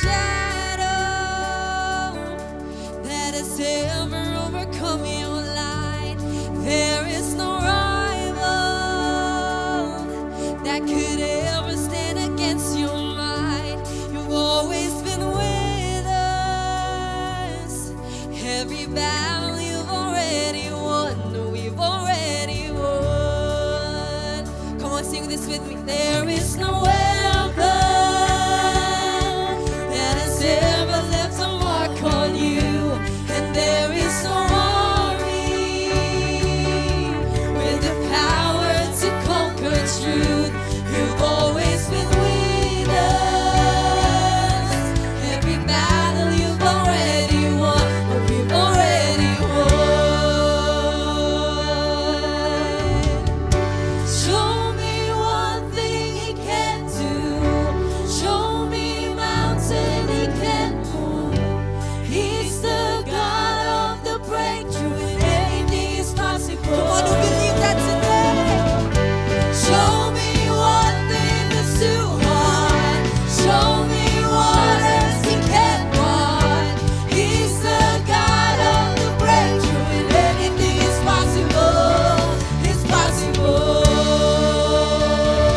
shadow that has ever overcome your light. There is no rival that could ever stand against your might. You've always been with us. Every battle you've already won. We've already won. Come on, sing this with me. There is no weapon that has ever left a mark on you, and there is no army with the power to conquer truth. You've always been with us. Every battle you've already won, or we've already won. Show me one thing He can do. Show me a mountain He can move. He's the God of the breakthrough, and anything is possible. Come on, who believe that today? Show me one thing that's too hard. Show me waters He can't part. He's the God of the breakthrough, and anything is possible. It's possible.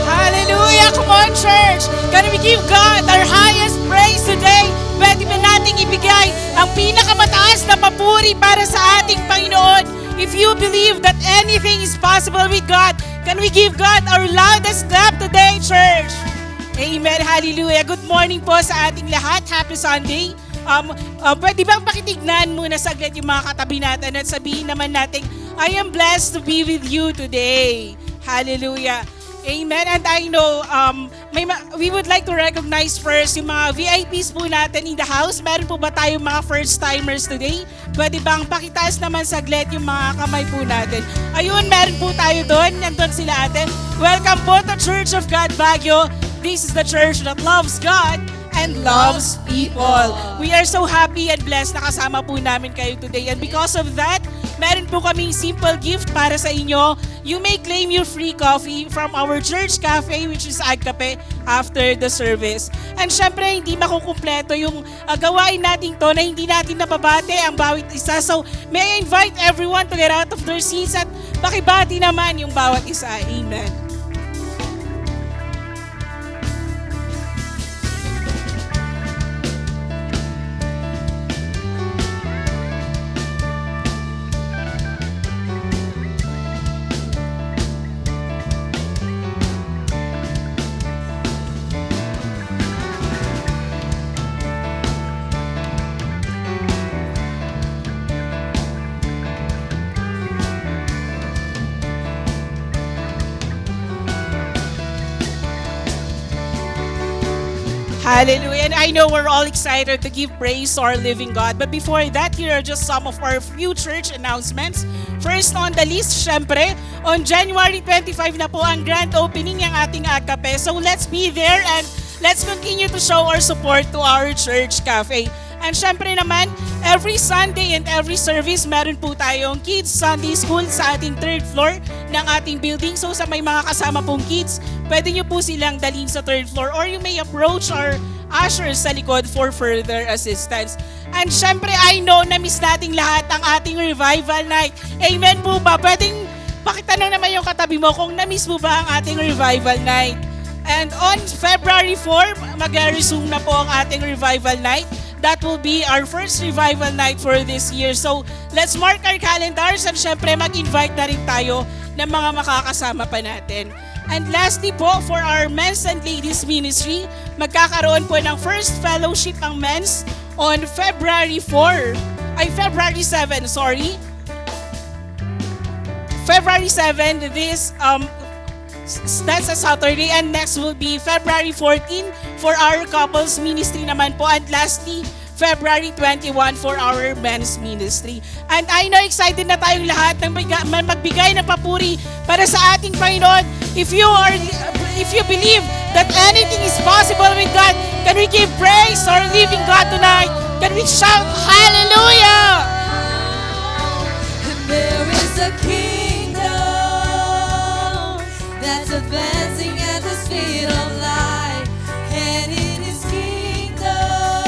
Hallelujah! Come on, church! Can we give God our highest praise today? Pwede ba nating ibigay ang pinakamataas na papuri para sa ating Panginoon? If you believe that anything is possible with God, can we give God our loudest clap today, church? Amen. Hallelujah. Good morning po sa ating lahat. Happy Sunday. Pwede bang pakitignan muna saglit yung mga katabi natin at sabihin naman natin, I am blessed to be with you today. Hallelujah. Amen. And I know we would like to recognize first yung mga VIPs po natin in the house. Meron po ba tayong mga first timers today? Pwede bang pakitaas naman saglit yung mga kamay po natin? Ayun, meron po tayo doon. Nandun sila ate. Welcome po to Church of God Baguio. This is the church that loves God and loves people. We are so happy and blessed na kasama po namin kayo today. And because of that, meron po kaming simple gift para sa inyo. You may claim your free coffee from our church cafe, which is Agkape, after the service. And syempre, hindi makukumpleto yung gawain natin to na hindi natin nababate ang bawat isa. So, may I invite everyone to get out of their seats at pakibati naman yung bawat isa. Amen. Hallelujah. And I know we're all excited to give praise to our living God. But before that, here are just some of our few church announcements. First on the list, syempre, on January 25 na po ang grand opening ng ating Agkape. So let's be there and let's continue to show our support to our church cafe. And syempre naman, every Sunday and every service, meron po tayong Kids Sunday School sa ating third floor ng ating building. So sa may mga kasama pong kids, pwede nyo po silang dalhin sa third floor or you may approach our ushers sa likod for further assistance. And syempre, I know na miss nating lahat ang ating revival night. Amen po ba? Pwedeng pakitanong naman yung katabi mo kung na-miss mo ba ang ating revival night. And on February 4, mag-resume na po ang ating revival night. That will be our first revival night for this year. So, let's mark our calendars and syempre mag-invite na rin tayo ng mga makakasama pa natin. And lastly po, for our men's and ladies ministry, magkakaroon po ng first fellowship ang men's on February 7, February 7, that's a Saturday, and next will be February 14 for our couples ministry naman po, and lastly, February 21 for our men's ministry. And I know excited na tayong lahat ng magbigay ng papuri para sa ating Panginoon. If you believe that anything is possible with God, can we give praise to our living God tonight? Can we shout hallelujah? And there is a kingdom that's advancing at the speed of light, and in His kingdom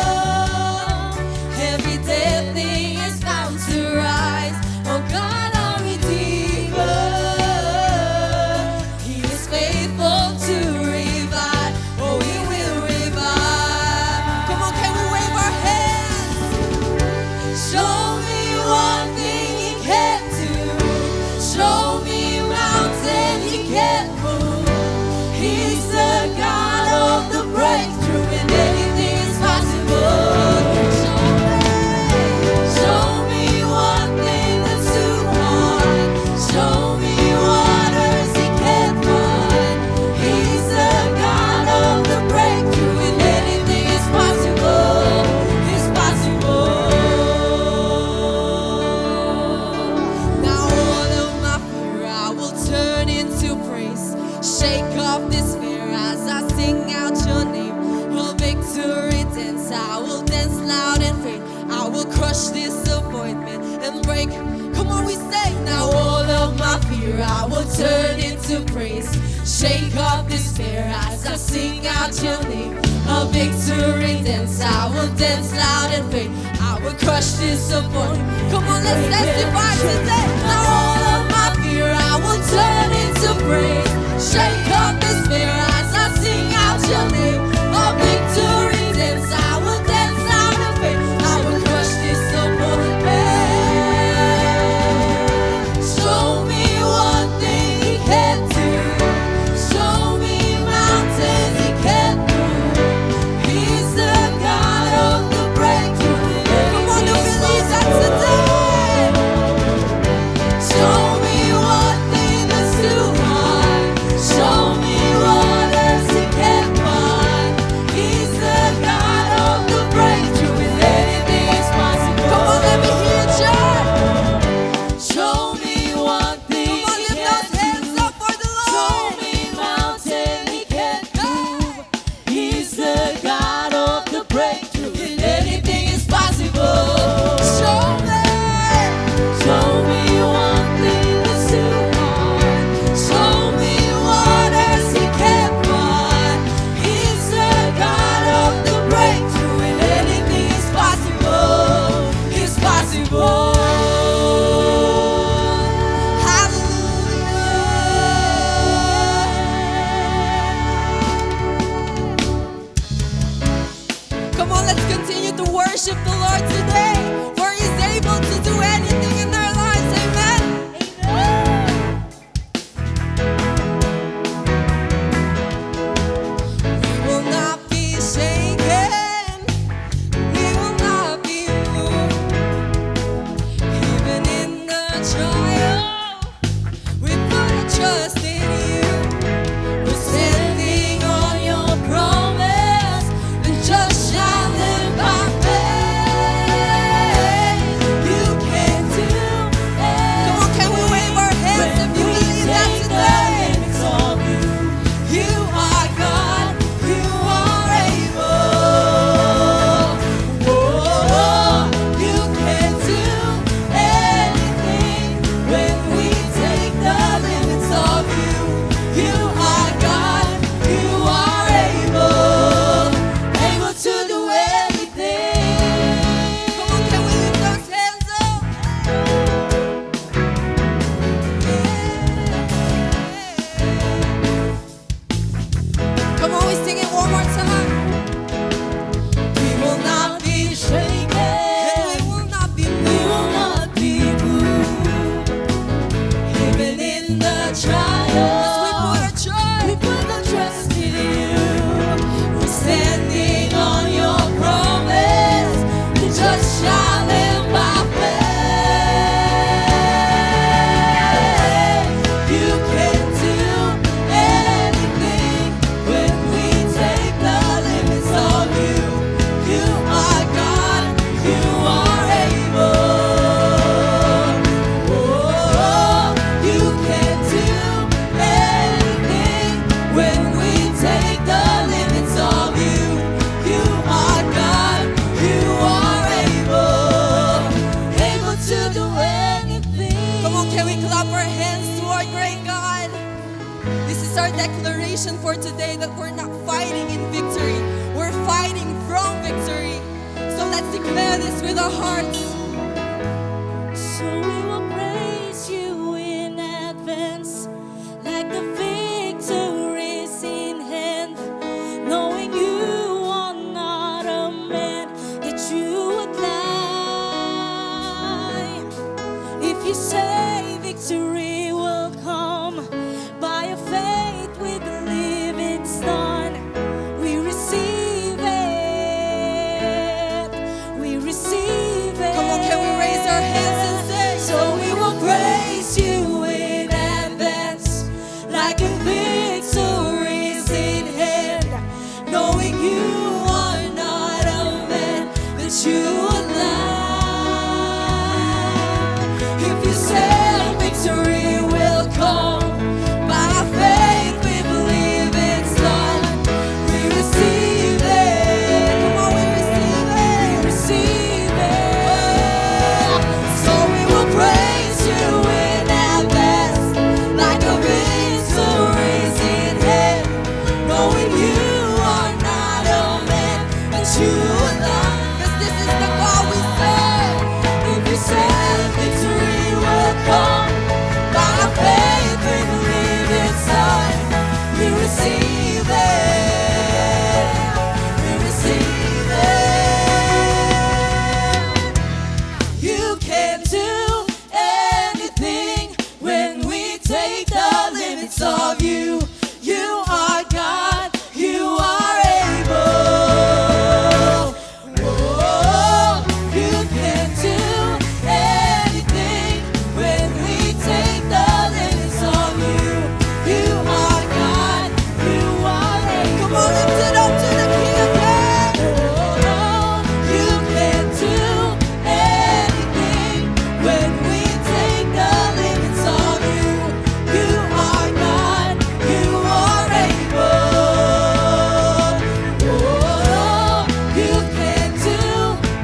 crush disappointment and break. Come on, we say now all of my fear I will turn into praise. Shake off despair as I sing out your name. A victory dance, I will dance loud and faith. I will crush disappointment. Come on, let's testify today. Now all of my fear I will turn into praise. Shake off despair as I sing out your name. A victory dance, I will dance loud and faith. I will crush disappointment. Show me one thing he can do. Show me mountains he can move. He's the God of the breakthrough. Come on, do believe that today. Show me one thing that's too hard. Show me waters he can't find. He's the God of the breakthrough. And anything is possible. Come on, let me hear it, church. Show me one thing. Come on, lift those hands up for the Lord. Show me mountain he can't move. He's the God of the breakthrough. And anything is possible. Show me one thing that's too hard. Show me waters he can't find. He's the God of the breakthrough. And anything is possible. It's possible. Hallelujah. Come on, let's continue to worship the Lord today, for He's able to do anything in their lives. Amen. We will not be shaken. We will not be moved. Even in the trial, we put our trust in you. We're standing on your promise. The just shall live by faith. You can do it. Come on, can we wave our hands if you believe that today? You are God. You are able. Oh, you can do anything when we take the limits of you. You are God. You are able. Able to do anything. Come on, can we lift those hands up? Come on, we sing it one more time. We will not be shaken. And we will not be moved. We will not be moved. Even in the trials, we put our trust in you. We're standing on your promise. The just shall live by faith. You can do anything when we take the limits of you. You are God. You are able. Oh, you can do anything when we take the limits of you. You are God. You are able. Able to do anything. Come on, can we clap our hands to our great God? This is our declaration for today, that we're not fighting in victory. We're fighting from victory. So let's declare this with our hearts. So we will praise you in advance, like the victory's in hand, knowing you are not a man that you would lie. If you say victory will come, by your faith we believe it's done. We receive it. We receive it. Come true love. 'Cause this is the God we serve. If you said victory will come, by faith we believe it's done. We receive it. We receive it. You can do anything when we take the limits of you. You are God. You are able. Oh, you can do anything when we take the limits of you. You are God. You are able. Come on, lift it up to the King of Kings. Oh, you can do anything when we take the limits of you. You are God. You are able. Oh, you can do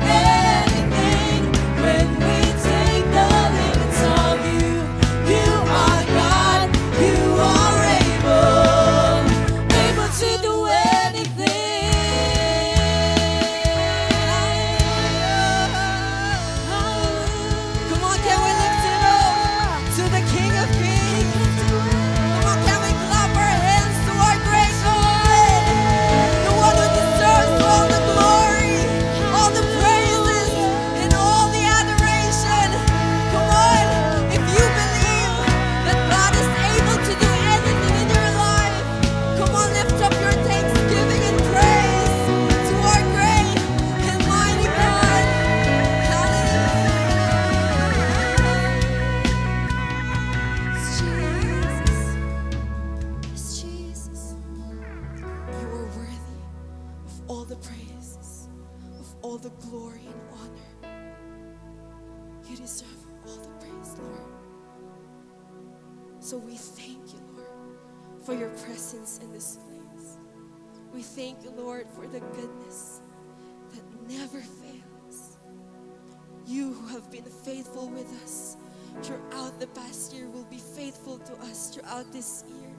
anything when we take the limits of you. You are God. You are able. Able to do anything. Come on, can we lift it up to the King of Kings? Come on, can we clap our hands to our great God, the one who deserves all the glory, all the praises, and all the adoration. Come on, if you believe that God is able to do anything in your life, come on, lift up your thanksgiving and praise to our great and mighty God. Hallelujah. Jesus, you are worthy of all the praises, of all the glory and honor. You deserve all the praise, Lord. So we thank you, Lord, for your presence in this place. We thank you, Lord, for the goodness that never fails. You who have been faithful with us throughout the past year will be faithful to us throughout this year.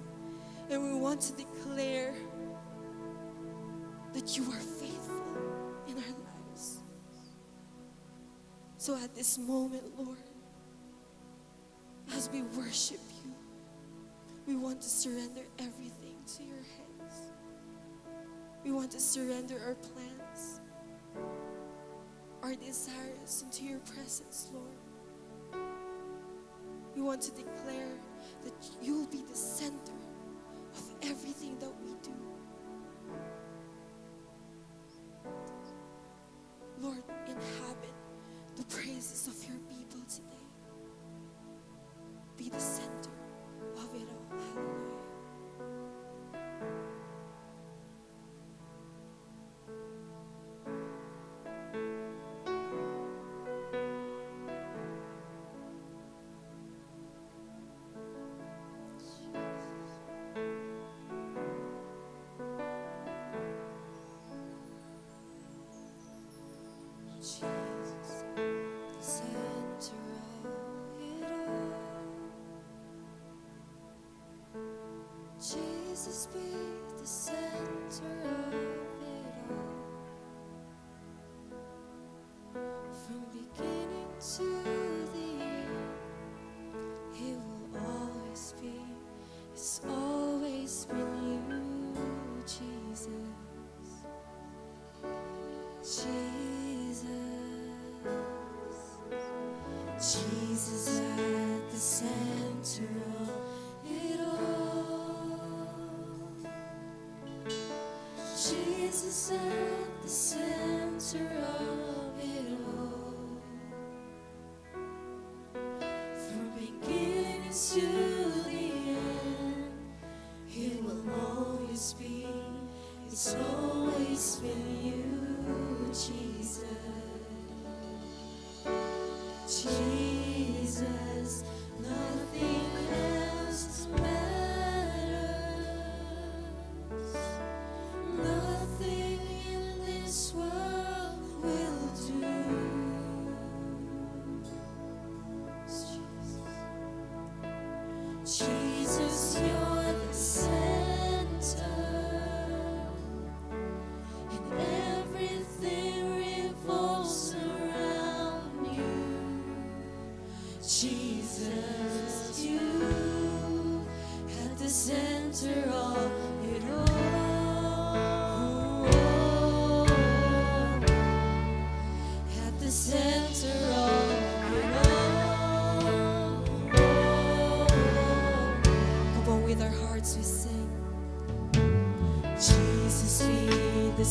And we want to declare that you are faithful in our lives. So at this moment, Lord, as we worship you, we want to surrender everything to your hands. We want to surrender our plans, our desires into your presence, Lord. We want to declare that you'll be the center of everything that we do. Lord, inhabit the praises of your people today. Be the center of it all. Hallelujah. Jesus, the center of it all. Jesus, be the center of it all. From beginning to the end, it will always be. It's always been you, Jesus. Jesus at the center of it all. Jesus at the center of it all. From beginning to the end, it will always be. It's always been you, Jesus. Jesus, nothing else matters. Nothing in this world will do. Jesus, you're the center, and everything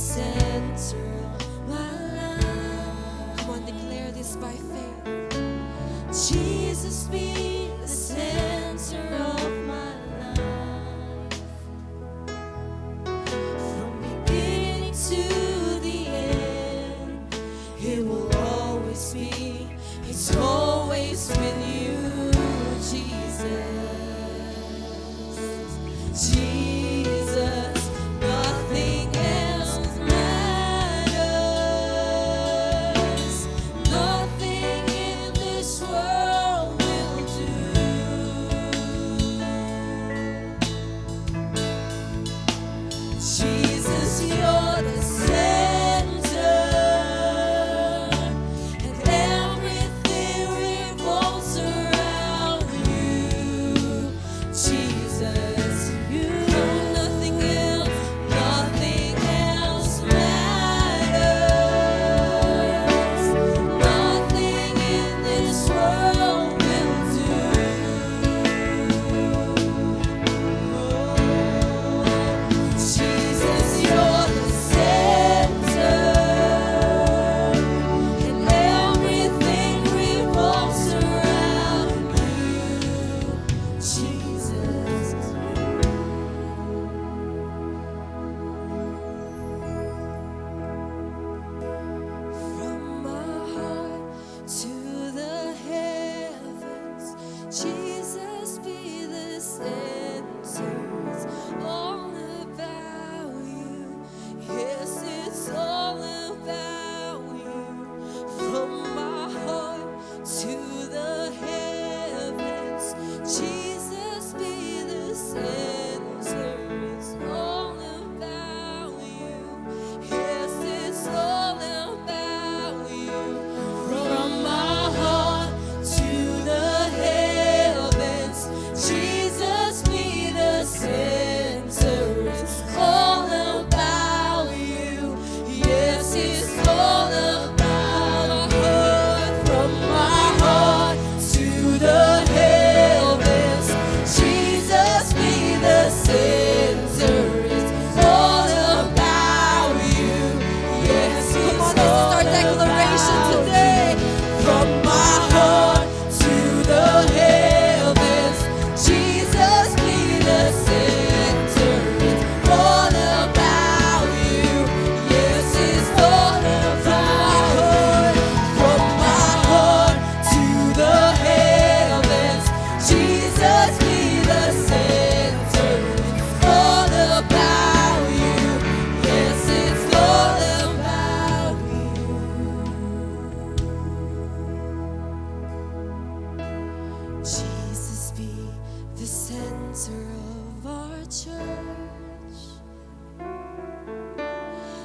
center of my life. Come on, declare this by faith. Jesus be the center of my life. From beginning to the end, it will always be. It's always been you, Jesus. Jesus, nothing else matters. Nothing in this world will do. Jesus, you're the center, and everything revolves around you. Jesus, you, nothing else matters. Nothing in this world will do. Jesus, you're the center, and everything revolves around you. Jesus. From my heart to the heavens, Jesus be the center. It's all about you. Yes, it's all about you. From my heart to the heavens, Jesus be the center. It's all about you. Yes, it's all about you. From my heart to the heavens, Jesus be the center. It's all about you. Yes, it's all about my heart. From my heart to the heavens, Jesus be the center. It's all about you. Yes, come on, this is our declaration today. From my heart to the heavens, Jesus be the center. It's all about you. Yes, it's all about from my heart to the heavens, Jesus be the center. It's all about you. Yes, it's all about you. Jesus be the center of our church.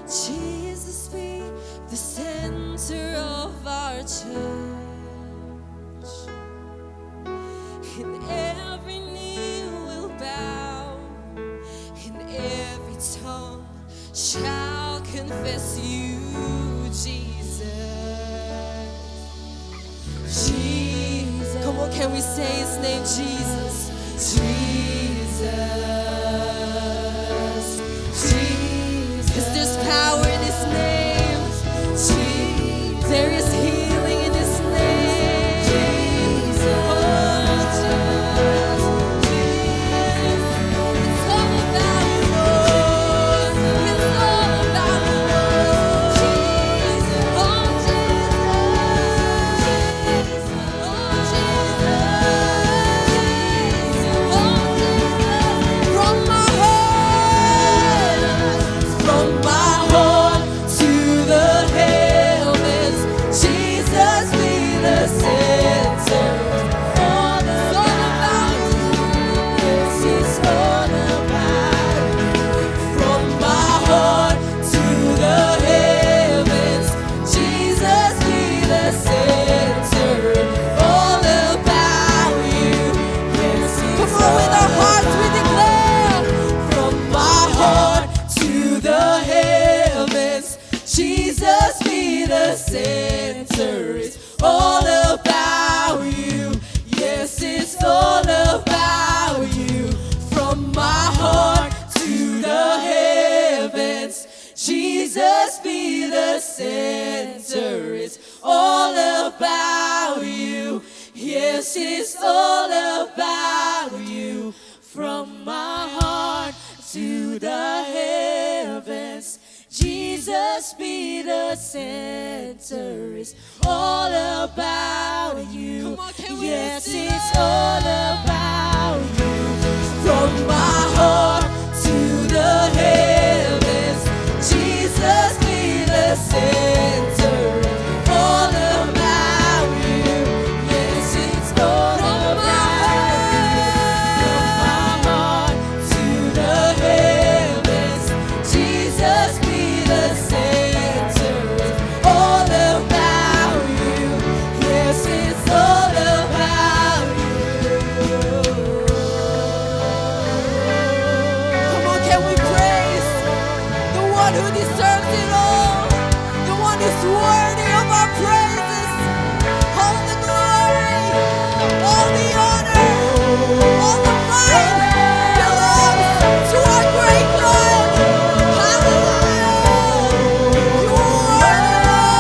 Jesus be the center of our church. And every knee will bow, and every tongue shall confess you, Jesus. Jesus. Come on, can we say his name, Jesus? Jesus. Jesus. 'Cause there's power in his name. Jesus. There is healing in his name. Jesus. Oh, Jesus. Jesus. It's all about you, Lord. It's all about you, Lord. Jesus. Oh, Jesus. Oh, Jesus. Oh, Jesus. From center. It's all about you. Yes, it's all about you. From my heart to the heavens, Jesus be the center. It's all about you. Yes, it's all about you. From my heart to the heavens, Jesus be the center. It's all about you. Yes, it's all about you. From my heart to the heavens, Jesus be the center. It's all about you. Yes, it's all about you. Come on, can we praise the one who deserves it all? The one who's worthy of our praises. All the glory, all the honor, all the might belongs to our great God. Hallelujah. You are worthy.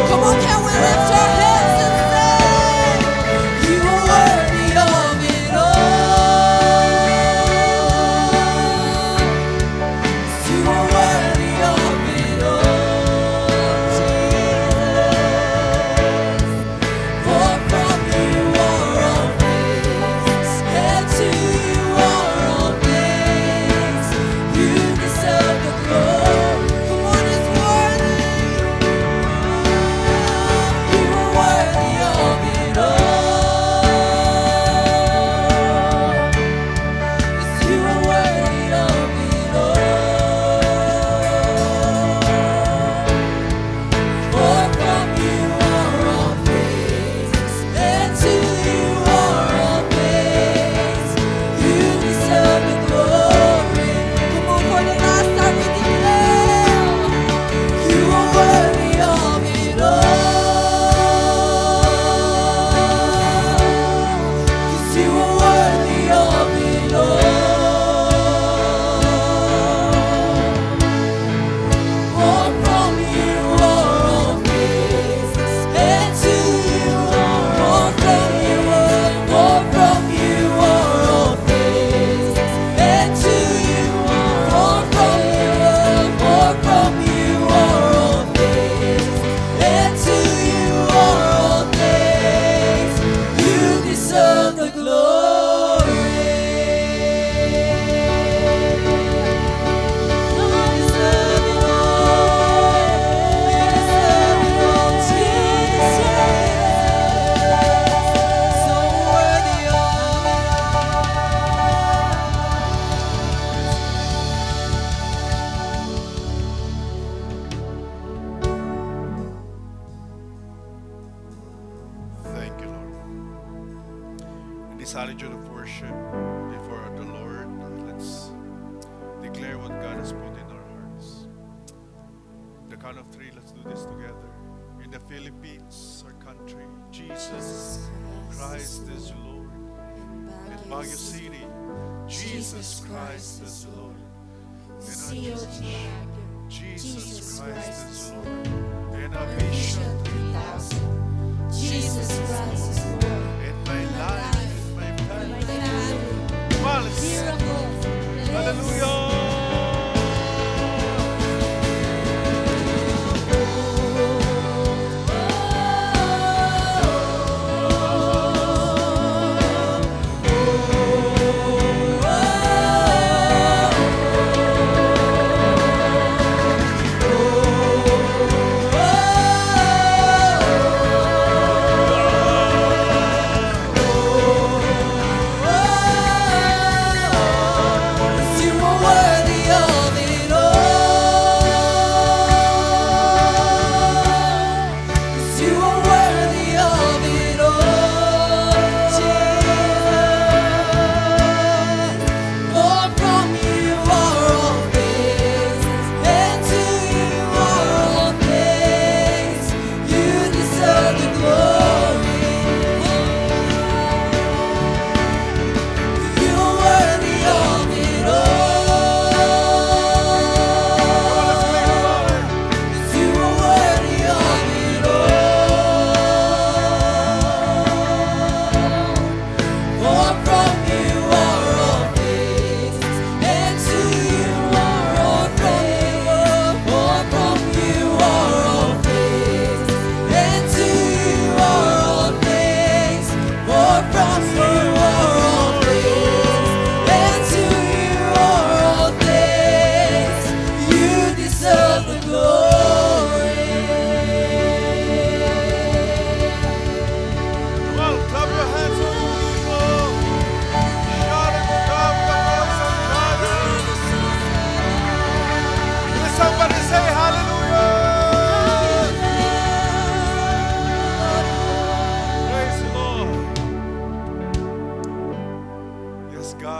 Come on, can we lift our hands and say, you are worthy of it all. You are worthy of it all, Jesus. For from you are all things, and to you are all things. You deserve the glory. Come on, it's worthy. You are worthy of it all. Yes, you are worthy of it all. For from you are all things, and to you are all things. You deserve the glory. Come on, for the last time we declare, you are worthy of it all. 'Cause you are worthy of it all. For from you are all things, and to you are all things. For from you are all things, and to you are all things. For from you are all things, and to you are all things. You deserve the glory. You deserve it all. You deserve it all, Jesus. So worthy of it Thank you, Lord. In this attitude of worship before the Lord, let's declare what God has put in our hearts. The count of three, let's do this together. In the Philippines, our country, Jesus Christ is Lord. In Baguio City, Jesus Christ is Lord. In our church, Jesus Christ is Lord. In our vision, Jesus Christ is Lord. in my life, in my family. Come on, let's hallelujah. Oh,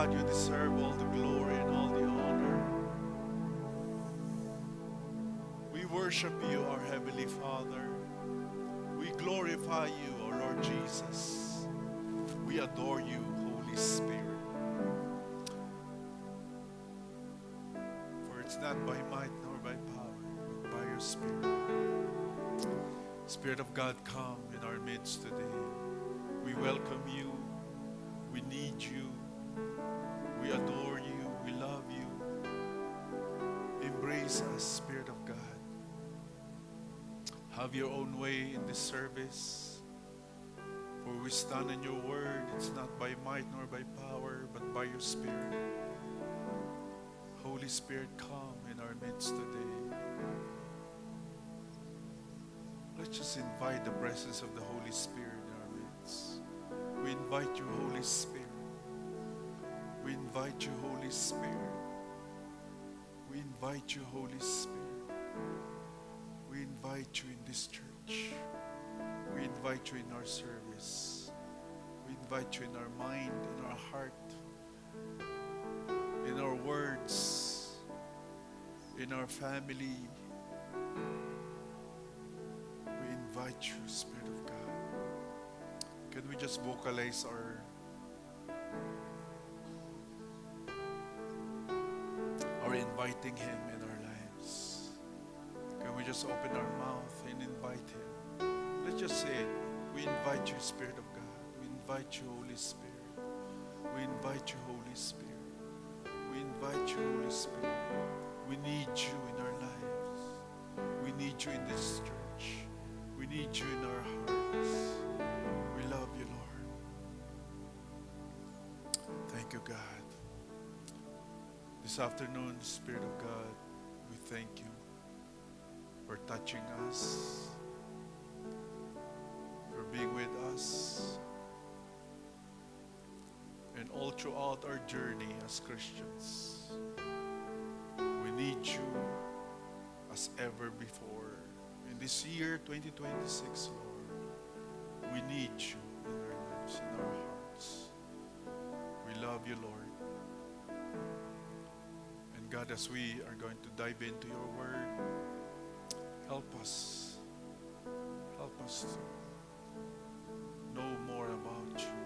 God, you deserve all the glory and all the honor. We worship you, our Heavenly Father. We glorify you, our Lord Jesus. We adore you, Holy Spirit. For it's not by might nor by power, but by your Spirit. Spirit of God, come in our midst today. We welcome you. We need you. We adore you. We love you. Embrace us, Spirit of God. Have your own way in this service. For we stand in your word. It's not by might nor by power, but by your Spirit. Holy Spirit, come in our midst today. Let's just invite the presence of the Holy Spirit in our midst. We invite you, Holy Spirit. We invite you, Holy Spirit. We invite you, Holy Spirit. We invite you in this church. We invite you in our service. We invite you in our mind, in our heart, in our words, in our family. We invite you, Spirit of God. Can we just vocalize our inviting Him in our lives? Can we just open our mouth and invite Him? Let's just say it. We invite you, Spirit of God. We invite you, Holy Spirit. We invite you, Holy Spirit. We invite you, Holy Spirit. We need you in our lives. We need you in this church. We need you in our hearts. We love you, Lord. Thank you, God. This afternoon, Spirit of God, we thank you for touching us, for being with us, and all throughout our journey as Christians. We need you as ever before. In this year, 2026, Lord, we need you in our lives, in our hearts. We love you, Lord. And God, as we are going to dive into your word, help us. Help us to know more about you.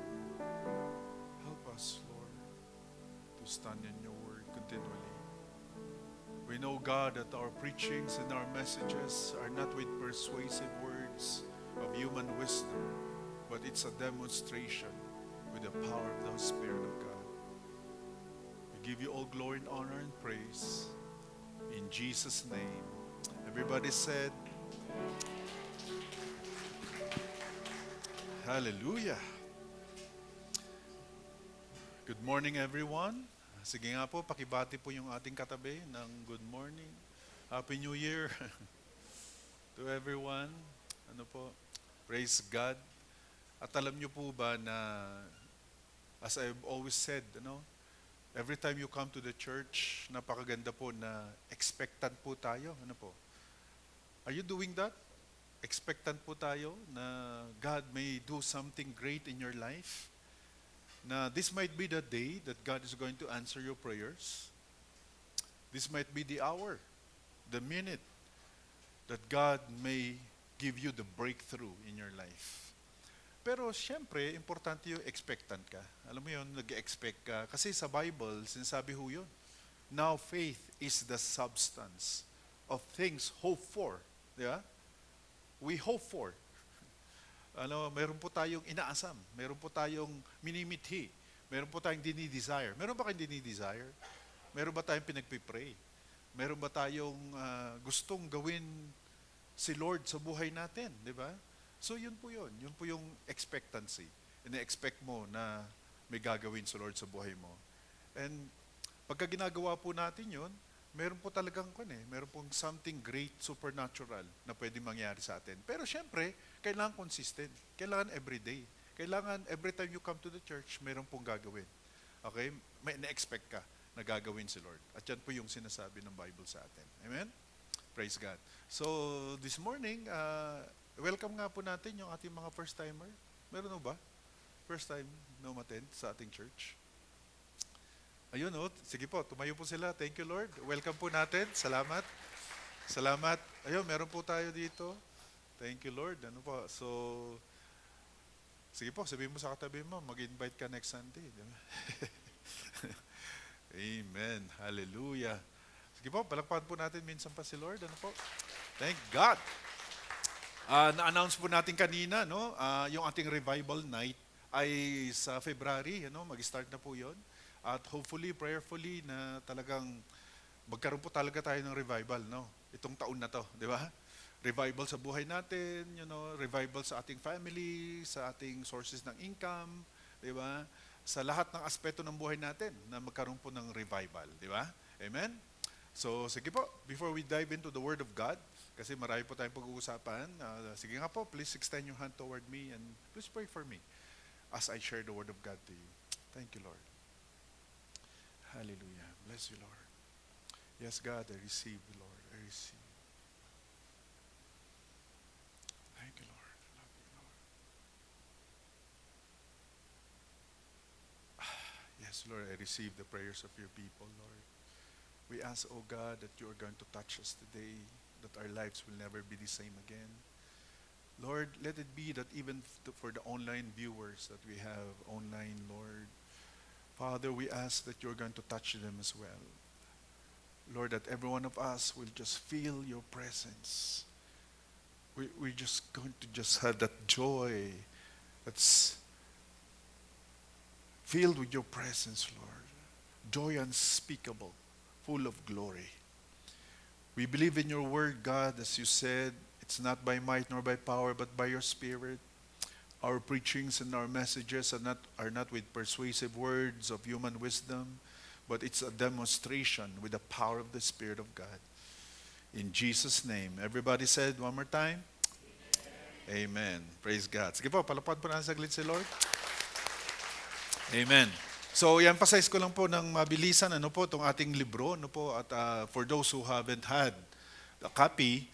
Help us, Lord, to stand in your word continually. We know, God, that our preachings and our messages are not with persuasive words of human wisdom, but it's a demonstration with the power of the Spirit of God. We give you all glory and honor and praise in Jesus' name. Everybody said, Hallelujah. Good morning, everyone. Sige nga po, pakibati po yung ating katabi ng good morning. Happy New Year to everyone. Ano po, praise God. At alam niyo po ba na, as I've always said, every time you come to the church, napakaganda po na expectant po tayo. Ano po? Are you doing that? Expectant po tayo na God may do something great in your life? Na this might be the day that God is going to answer your prayers. This might be the hour, the minute that God may give you the breakthrough in your life. Pero siyempre, importante yung expectant ka. Alam mo yun, nag-expect ka. Kasi sa Bible, sinasabi ho yun. Now faith is the substance of things hoped for. Di ba? We hope for. Meron po tayong inaasam. Meron po tayong minimithi. Meron po tayong dinidesire. Meron ba kayong dinidesire? Meron ba tayong pinagpipray? Meron ba tayong gustong gawin si Lord sa buhay natin? Di ba? So yun po yun. Yun po yung expectancy. Ina-expect mo na may gagawin si Lord sa buhay mo. And pagka ginagawa po natin yun, meron po talagang meron pong something great, supernatural na pwede mangyari sa atin. Pero syempre, kailangan consistent. Kailangan everyday. Kailangan every time you come to the church, meron pong gagawin. Okay? May na-expect ka na gagawin si Lord. At yan po yung sinasabi ng Bible sa atin. Amen? Praise God. So, this morning, welcome nga po natin yung ating mga first-timer. Meron ba? First time na umattend sa ating church? Ayun, oh. Sige po, tumayo po sila. Thank you, Lord. Welcome po natin. Salamat. Salamat. Ayun, meron po tayo dito. Thank you, Lord. Ano po? So, sige po, sabihin mo sa katabi mo, mag-invite ka next Sunday. Di ba? Amen. Hallelujah. Sige po, palakpakan po natin minsan pa si Lord. Ano po? Thank God. Na-announce po natin kanina, no? Yung ating revival night ay sa February, mag-start na po yon. At hopefully, prayerfully na talagang magkaroon po talaga tayo ng revival, no? Itong taon na to, di ba? Revival sa buhay natin, revival sa ating family, sa ating sources ng income, di ba? Sa lahat ng aspeto ng buhay natin na magkaroon po ng revival, di ba? Amen? So, sige po, before we dive into the Word of God, kasi marami po tayong pag-uusapan, sige nga po, please extend your hand toward me and please pray for me as I share the Word of God to you. Thank you, Lord. Hallelujah. Bless you, Lord. Yes, God, I receive you, Lord. I receive. Thank you, Lord. Love you, Lord. Yes, Lord, I receive the prayers of your people, Lord. We ask, oh God, that you are going to touch us today, that our lives will never be the same again. Lord, let it be that even for the online viewers that we have online, Lord, Father, we ask that you're going to touch them as well. Lord, that every one of us will just feel your presence. We're just going to just have that joy that's filled with your presence, Lord. Joy unspeakable, full of glory. We believe in your word, God, as you said, it's not by might nor by power, but by your Spirit. Our preachings and our messages are not with persuasive words of human wisdom, but it's a demonstration with the power of the Spirit of God. In Jesus' name. Everybody said one more time? Amen. Praise God. Sige po, palapad po natin saglit si Lord. Amen. So, i-emphasize ko lang po ng mabilisan, itong ating libro, at for those who haven't had a copy,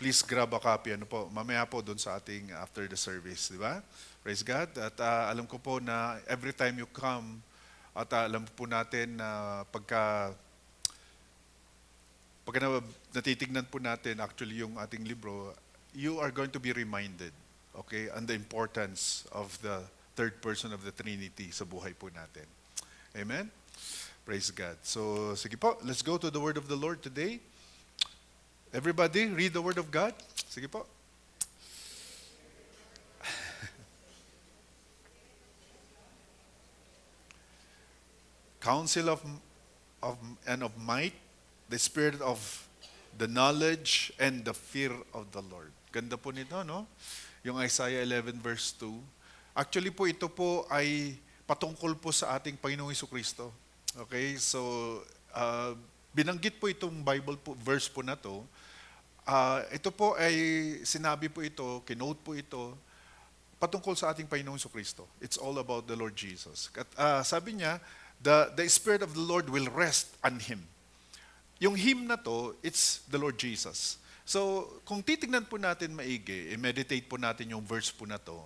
please grab a copy, mamaya po doon sa ating after the service, di ba? Praise God. At alam ko po na every time you come, at alam po natin na pagka natitignan po natin actually yung ating libro, you are going to be reminded, okay, on the importance of the third person of the Trinity sa buhay po natin. Amen? Praise God. So, sige po, let's go to the Word of the Lord today. Everybody, read the Word of God. Sige po. Counsel of might, the spirit of the knowledge and the fear of the Lord. Ganda po nito, no? Yung Isaiah 11 verse 2. Actually po, ito po ay patungkol po sa ating Panginoong Jesucristo. Okay? So, binanggit po itong Bible po, verse po na to. Ito po ay sinabi po ito, kinote po ito, patungkol sa ating Panginoong Jesucristo. It's all about the Lord Jesus. At sabi niya, the Spirit of the Lord will rest on Him. Yung Him na to, it's the Lord Jesus. So, kung titignan po natin maigi, i-meditate po natin yung verse po na to,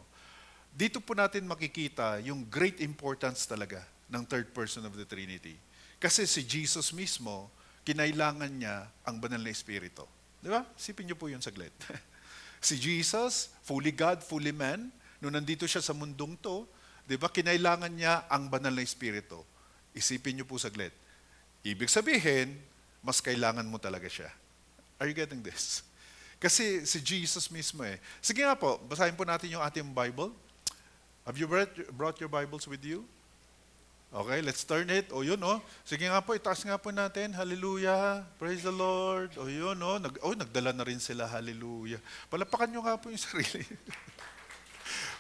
dito po natin makikita yung great importance talaga ng third person of the Trinity. Kasi si Jesus mismo, kinailangan niya ang banal na Espiritu. Di ba? Sipin niyo po yun saglit. Si Jesus, fully God, fully man, nung nandito siya sa mundong to, di ba, kinailangan niya ang banal na Espiritu. Isipin niyo po saglit. Ibig sabihin, mas kailangan mo talaga siya. Are you getting this? Kasi si Jesus mismo eh. Sige nga po, basahin po natin yung ating Bible. Have you brought your Bibles with you? Okay, let's turn it. O yun, Sige nga po, itaas nga po natin. Hallelujah. Praise the Lord. O yun, nagdala na rin sila. Hallelujah. Palapakan nyo nga po yung sarili.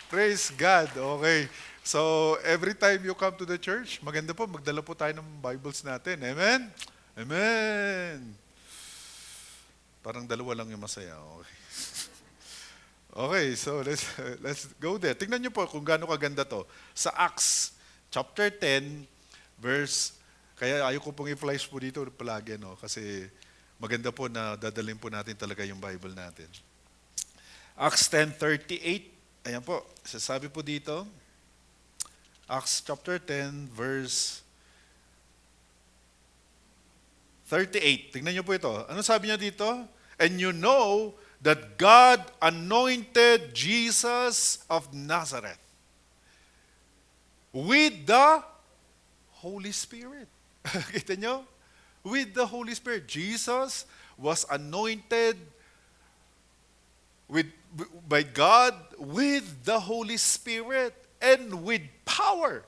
Praise God. Okay. So, every time you come to the church, maganda po, magdala po tayo ng Bibles natin. Amen? Amen. Parang dalawa lang yung masaya. Okay. Okay, so let's go there. Tingnan niyo po kung gaano kaganda to. Sa Acts chapter 10, kaya ayoko pong i-flash po dito palagi, kasi maganda po na dadalhin po natin talaga yung Bible natin. Acts 10:38, ayan po, sasabi po dito, Acts chapter 10, verse 38. Tingnan niyo po ito. Ano sabi niya dito? And you know that God anointed Jesus of Nazareth with the Holy Spirit. Kita niyo? With the Holy Spirit. Jesus was anointed by God with the Holy Spirit and with power.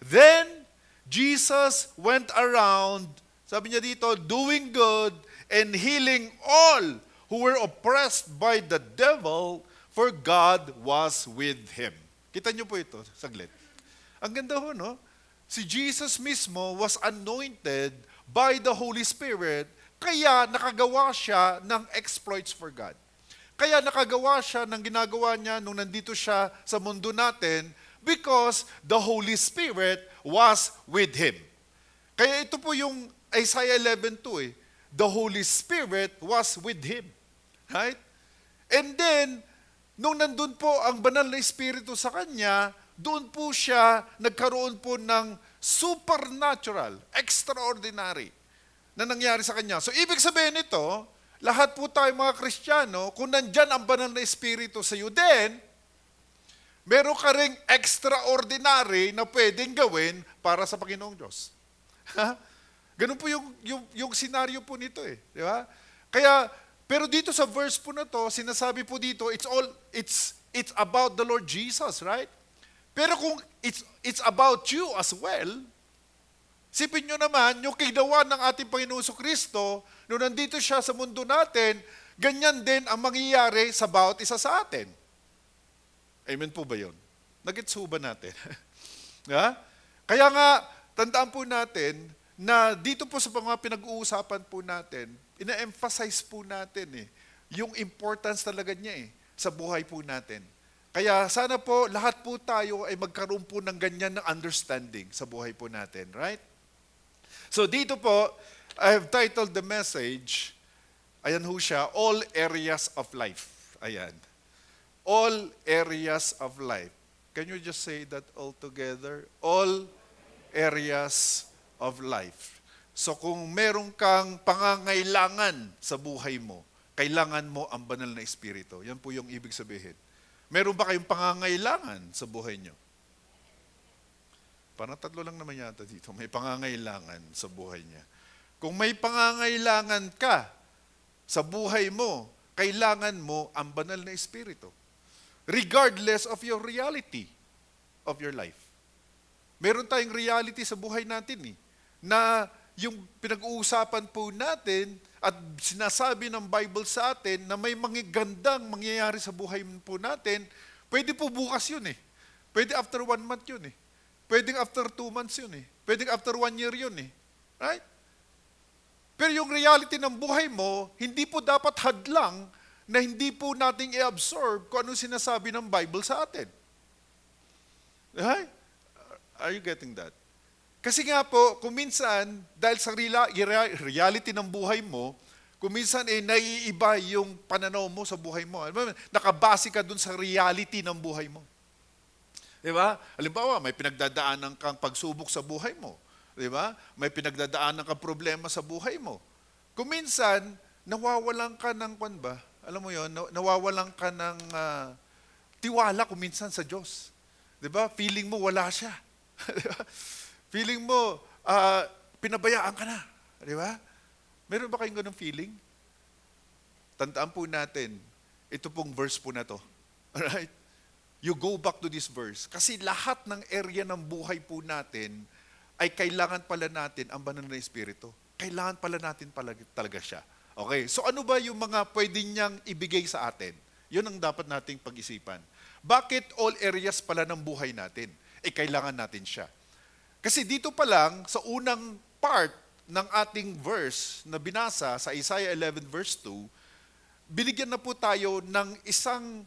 Then, Jesus went around, sabi niya dito, doing good and healing all who were oppressed by the devil, for God was with him. Kita niyo po ito, saglit. Ang ganda ho, no? Si Jesus mismo was anointed by the Holy Spirit, kaya nakagawa siya ng exploits for God. Kaya nakagawa siya ng ginagawa niya nung nandito siya sa mundo natin because the Holy Spirit was with him. Kaya ito po yung Isaiah 11:2 eh. The Holy Spirit was with him. Right? And then, nung nandun po ang banal na Espiritu sa kanya, doon po siya nagkaroon po ng supernatural, extraordinary na nangyari sa kanya. So, ibig sabihin nito, lahat po tayo mga Kristiyano, kung nandyan ang banal na Espiritu sa iyo din, meron ka ring extraordinary na pwedeng gawin para sa Panginoong Diyos. Ganun po yung senaryo po nito eh. Di ba? Kaya, pero dito sa verse po na to, sinasabi po dito, it's about the Lord Jesus, right? Pero kung it's about you as well, sipin nyo naman, yung kinawa ng ating Panginoon Kristo, nung nandito siya sa mundo natin, ganyan din ang mangyayari sa bawat isa sa atin. Amen po ba yun? Nagets ho ba natin? Ha? Kaya nga, tandaan po natin na dito po sa mga pinag-uusapan po natin, ina-emphasize po natin yung importance talaga niya sa buhay po natin. Kaya sana po lahat po tayo ay magkaroon po ng ganyan na understanding sa buhay po natin, right? So dito po, I have titled the message, ayan ho siya, All Areas of Life. Ayan. All areas of life. Can you just say that all together? All areas of life. So kung meron kang pangangailangan sa buhay mo, kailangan mo ang banal na Espiritu. Yan po yung ibig sabihin. Meron ba kayong pangangailangan sa buhay nyo? Parang tatlo lang naman yata dito. May pangangailangan sa buhay niya. Kung may pangangailangan ka sa buhay mo, kailangan mo ang banal na Espiritu. Regardless of your reality of your life. Meron tayong reality sa buhay natin na yung pinag-uusapan po natin at sinasabi ng Bible sa atin na may mga gandang mangyayari sa buhay po natin, pwede po bukas yun Pwede after 1 month yun Pwedeng after 2 months yun Pwedeng after 1 year yun Right? Pero yung reality ng buhay mo, hindi po dapat hadlang na hindi po nating i-absorb kung ano sinasabi ng Bible sa atin. Right? Are you getting that? Kasi nga po, kung minsan, dahil sa reality ng buhay mo, kung minsan naiiba yung pananaw mo sa buhay mo. Nakabase ka dun sa reality ng buhay mo. Diba? Halimbawa, may pinagdadaanan kang pagsubok sa buhay mo. Diba? May pinagdadaanan kang problema sa buhay mo. Kung minsan, nawawalan ka ng, alam mo yon, nawawalan ka ng tiwala kung minsan sa Diyos. Diba? Feeling mo wala siya. Diba? Feeling mo, pinabayaan ka na. Diba? Meron ba kayong ganung feeling? Tandaan po natin, ito pong verse po na to. Alright? You go back to this verse. Kasi lahat ng area ng buhay po natin ay kailangan pala natin ang banal na Espiritu. Kailangan pala natin talaga siya. Okay, so ano ba yung mga pwede niyang ibigay sa atin? Yun ang dapat nating pag-isipan. Bakit all areas pala ng buhay natin? Kailangan natin siya. Kasi dito pa lang, sa unang part ng ating verse na binasa sa Isaiah 11 verse 2, binigyan na po tayo ng isang,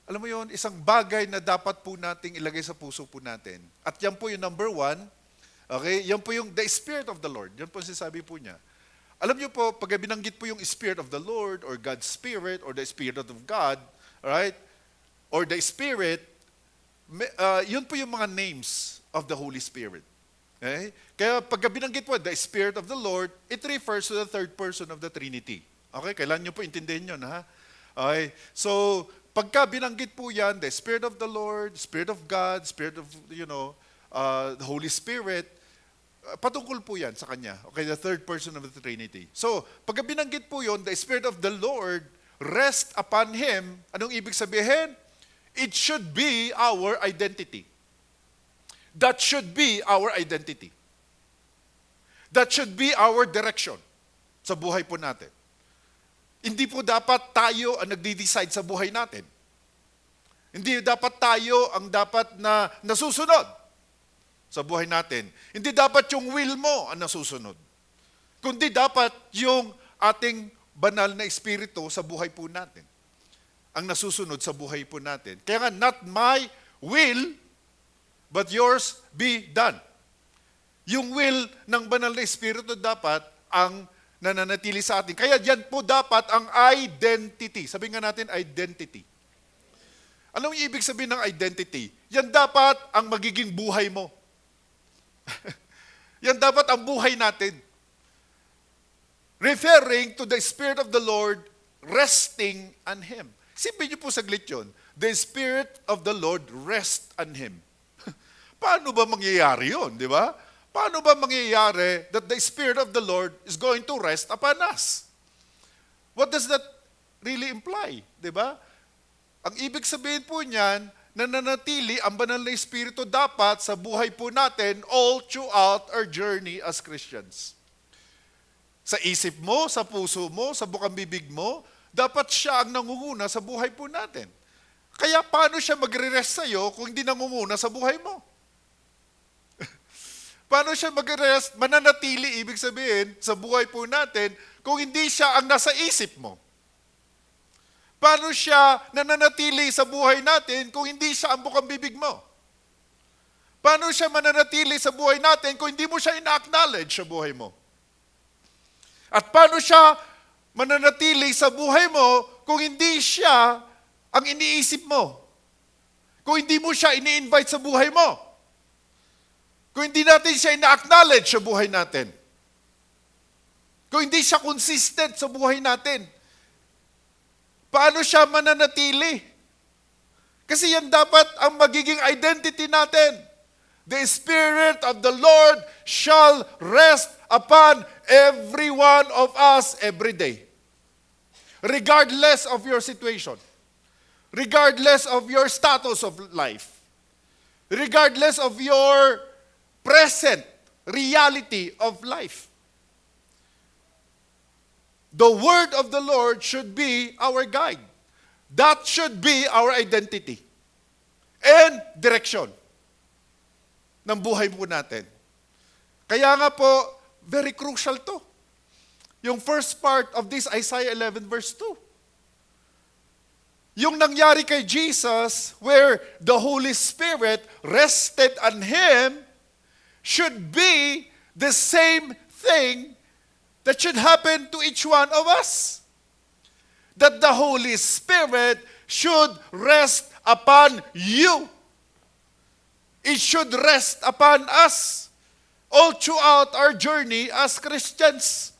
alam mo yon, isang bagay na dapat po nating ilagay sa puso po natin. At yan po yung number 1, okay? Yan po yung the Spirit of the Lord. Yan po yung sinasabi po niya. Alam niyo po, pag binanggit po yung Spirit of the Lord or God's Spirit or the Spirit of God, right? Or the Spirit, yun po yung mga names of the Holy Spirit. Okay? Kaya pagka binanggit po, the Spirit of the Lord, it refers to the third person of the Trinity. Okay? Kailan nyo po intindihin yun, ha? Okay? So, pagka binanggit po yan, the Spirit of the Lord, Spirit of God, Spirit of, the Holy Spirit, patungkol po yan sa Kanya. Okay? The third person of the Trinity. So, pagka binanggit po yun, the Spirit of the Lord, rest upon Him, anong ibig sabihin? It should be our identity. That should be our identity. That should be our direction sa buhay po natin. Hindi po dapat tayo ang nagdi-decide sa buhay natin. Hindi dapat tayo ang dapat na nasusunod sa buhay natin. Hindi dapat yung will mo ang nasusunod. Kundi dapat yung ating banal na espiritu sa buhay po natin ang nasusunod sa buhay po natin. Kaya nga, not my will, but yours be done. Yung will ng banal na espiritu dapat ang nananatili sa atin. Kaya yan po dapat ang identity. Sabihin nga natin, identity. Anong ibig sabihin ng identity? Yan dapat ang magiging buhay mo. Yan dapat ang buhay natin. Referring to the Spirit of the Lord resting on Him. Isipin niyo po saglit yun. The Spirit of the Lord rest on Him. Paano ba mangyayari yun, di ba? Paano ba mangyayari that the Spirit of the Lord is going to rest upon us? What does that really imply, di ba? Ang ibig sabihin po niyan, nananatili ang banal na Espiritu dapat sa buhay po natin all throughout our journey as Christians. Sa isip mo, sa puso mo, sa bukang bibig mo, dapat siya ang nangunguna sa buhay po natin. Kaya paano siya magre-rest sa'yo kung hindi nangunguna sa buhay mo? Paano siya magre-rest, mananatili, ibig sabihin, sa buhay po natin kung hindi siya ang nasa isip mo? Paano siya nananatili sa buhay natin kung hindi siya ang bukang bibig mo? Paano siya mananatili sa buhay natin kung hindi mo siya ina-acknowledge sa buhay mo? At paano siya mananatili sa buhay mo kung hindi siya ang iniisip mo? Kung hindi mo siya ini-invite sa buhay mo? Kung hindi natin siya ina-acknowledge sa buhay natin? Kung hindi siya consistent sa buhay natin? Paano siya mananatili? Kasi yan dapat ang magiging identity natin. The Spirit of the Lord shall rest upon every one of us every day. Regardless of your situation. Regardless of your status of life. Regardless of your present reality of life. The word of the Lord should be our guide. That should be our identity and direction ng buhay po natin. Kaya nga po, very crucial to. Yung first part of this Isaiah 11 verse 2. Yung nangyari kay Jesus, where the Holy Spirit rested on Him, should be the same thing that should happen to each one of us. That the Holy Spirit should rest upon you. It should rest upon us all throughout our journey as Christians.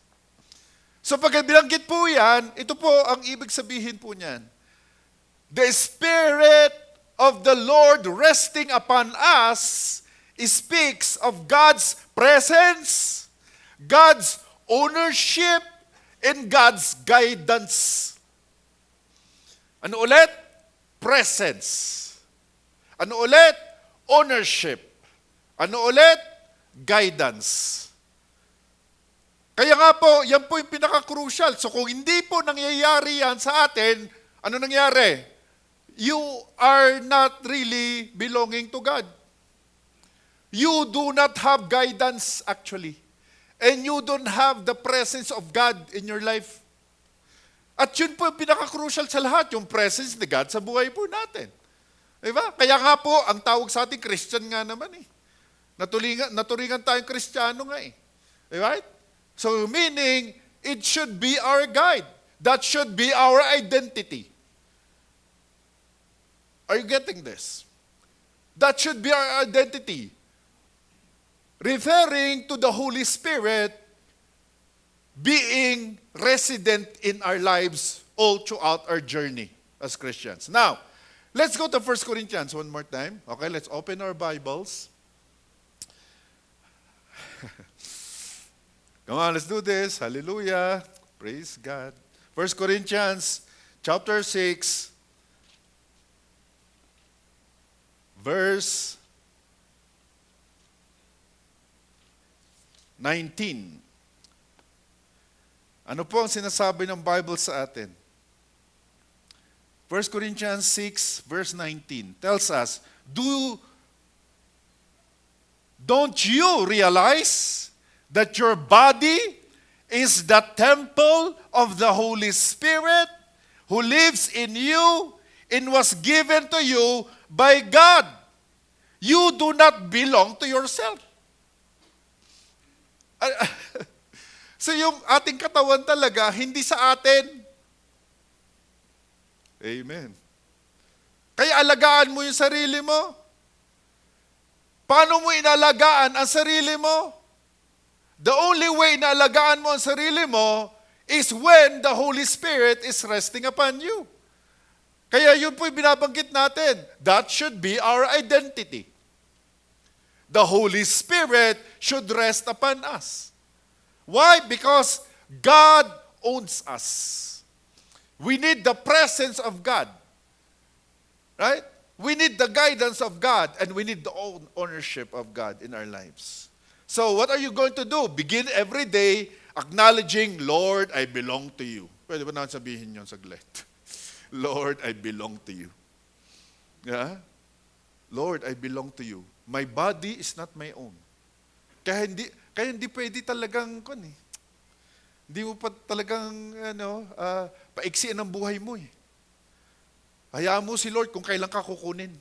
So pag binanggit po yan, ito po ang ibig sabihin po niyan. The Spirit of the Lord resting upon us speaks of God's presence, God's ownership, and God's guidance. Ano ulit? Presence. Ano ulit? Ownership. Ano ulit? Guidance. Kaya nga po, yan po yung pinaka-crucial. So kung hindi po nangyayari yan sa atin, ano nangyari? You are not really belonging to God. You do not have guidance actually. And you don't have the presence of God in your life. At yun po yung pinaka-crucial sa lahat, yung presence ni God sa buhay po natin. Diba? Kaya nga po, ang tawag sa ating Christian nga naman eh. Naturingan tayong Kristiyano nga eh. Right? So meaning, it should be our guide. That should be our identity. Are you getting this? That should be our identity. referring to the Holy Spirit being resident in our lives all throughout our journey as Christians. Now, let's go to 1 Corinthians one more time. Okay, let's open our Bibles. Come on, let's do this. Hallelujah. Praise God. 1 Corinthians chapter 6, verse 19. Ano po ang sinasabi ng Bible sa atin? 1 Corinthians 6, verse 19 tells us, Don't you realize that your body is the temple of the Holy Spirit who lives in you and was given to you by God? You do not belong to yourself. So yung ating katawan talaga, hindi sa atin. Amen. Kaya alagaan mo yung sarili mo. Paano mo inalagaan ang sarili mo? The only way na alagaan mo ang sarili mo is when the Holy Spirit is resting upon you. Kaya yun po yung binabanggit natin. That should be our identity. The Holy Spirit should rest upon us. Why? Because God owns us. We need the presence of God. Right? We need the guidance of God and we need the ownership of God in our lives. So what are you going to do? Begin every day acknowledging, Lord, I belong to you. Pwede ba naman sabihin yun saglit? Lord, I belong to you. Yeah? Lord, I belong to you. My body is not my own. Kaya hindi pwede talagang hindi mo pa talagang paiksiin ang buhay mo eh. Hayaan mo si Lord kung kailan ka kukunin.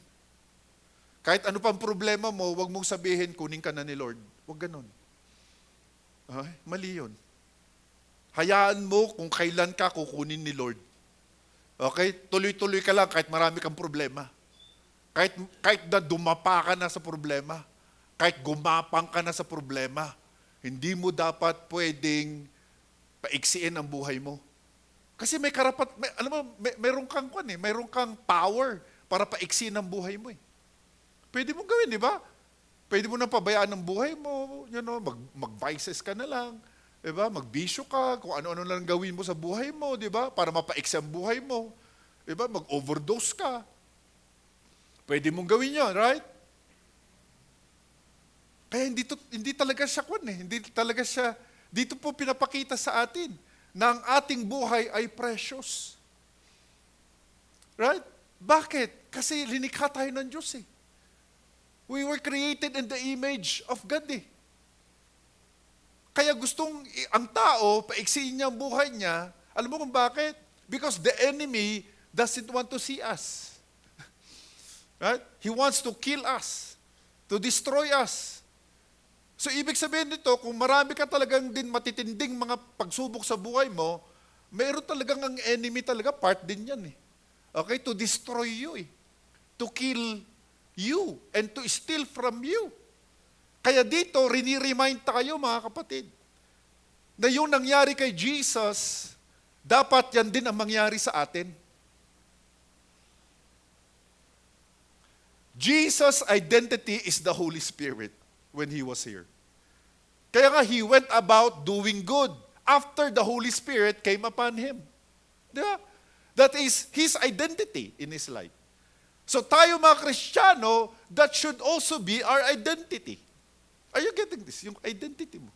Kahit ano pang problema mo, huwag mong sabihin, kunin ka na ni Lord. Huwag ganon. Ay, mali yun. Hayaan mo kung kailan ka kukunin ni Lord. Okay? Tuloy-tuloy ka lang kahit marami kang problema. Kahit na dumapa ka na sa problema. Kahit gumapang ka na sa problema, hindi mo dapat pwedeng paiksiin ang buhay mo. Kasi may karapat, mayroon kang power para paiksiin ang buhay mo eh. Pwede mong gawin, di ba? Pwede mo nang pabayaan ang buhay mo, mag-vices ka na lang, di ba? Magbisyo ka, kung ano-ano lang gawin mo sa buhay mo, di ba? Para mapaiksi ang buhay mo. Di ba? Mag-overdose ka. Pwede mong gawin yun, right? Kaya hindi talaga siya hindi talaga siya, dito po pinapakita sa atin na ang ating buhay ay precious. Right? Bakit? Kasi linikha tayo ng Diyos eh. We were created in the image of God eh. Kaya ang tao, paiksiin niya ang buhay niya, alam mo kung bakit? Because the enemy doesn't want to see us. Right? He wants to kill us, to destroy us. So, ibig sabihin nito, kung marami ka talagang din matitinding mga pagsubok sa buhay mo, mayroon talagang ang enemy talaga, part din yan eh. Okay? To destroy you eh. To kill you and to steal from you. Kaya dito, rini-remind tayo mga kapatid, na yung nangyari kay Jesus, dapat yan din ang mangyari sa atin. Jesus' identity is the Holy Spirit when He was here. Kaya nga, He went about doing good after the Holy Spirit came upon Him. Di ba? That is His identity in His life. So tayo mga Kristiyano, that should also be our identity. Are you getting this? Yung identity mo.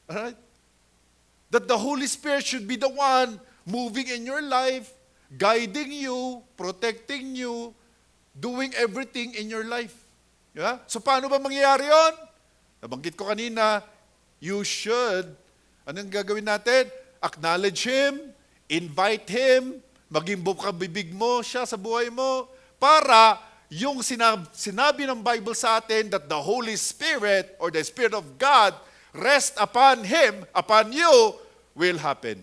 Alright? That the Holy Spirit should be the one moving in your life, guiding you, protecting you, doing everything in your life. Yeah? So paano ba mangyayari yun? Nabanggit ko kanina, you should, anong gagawin natin? Acknowledge Him, invite Him, maging bukang-bibig mo siya sa buhay mo, para yung sinabi ng Bible sa atin that the Holy Spirit or the Spirit of God rest upon Him, upon you, will happen.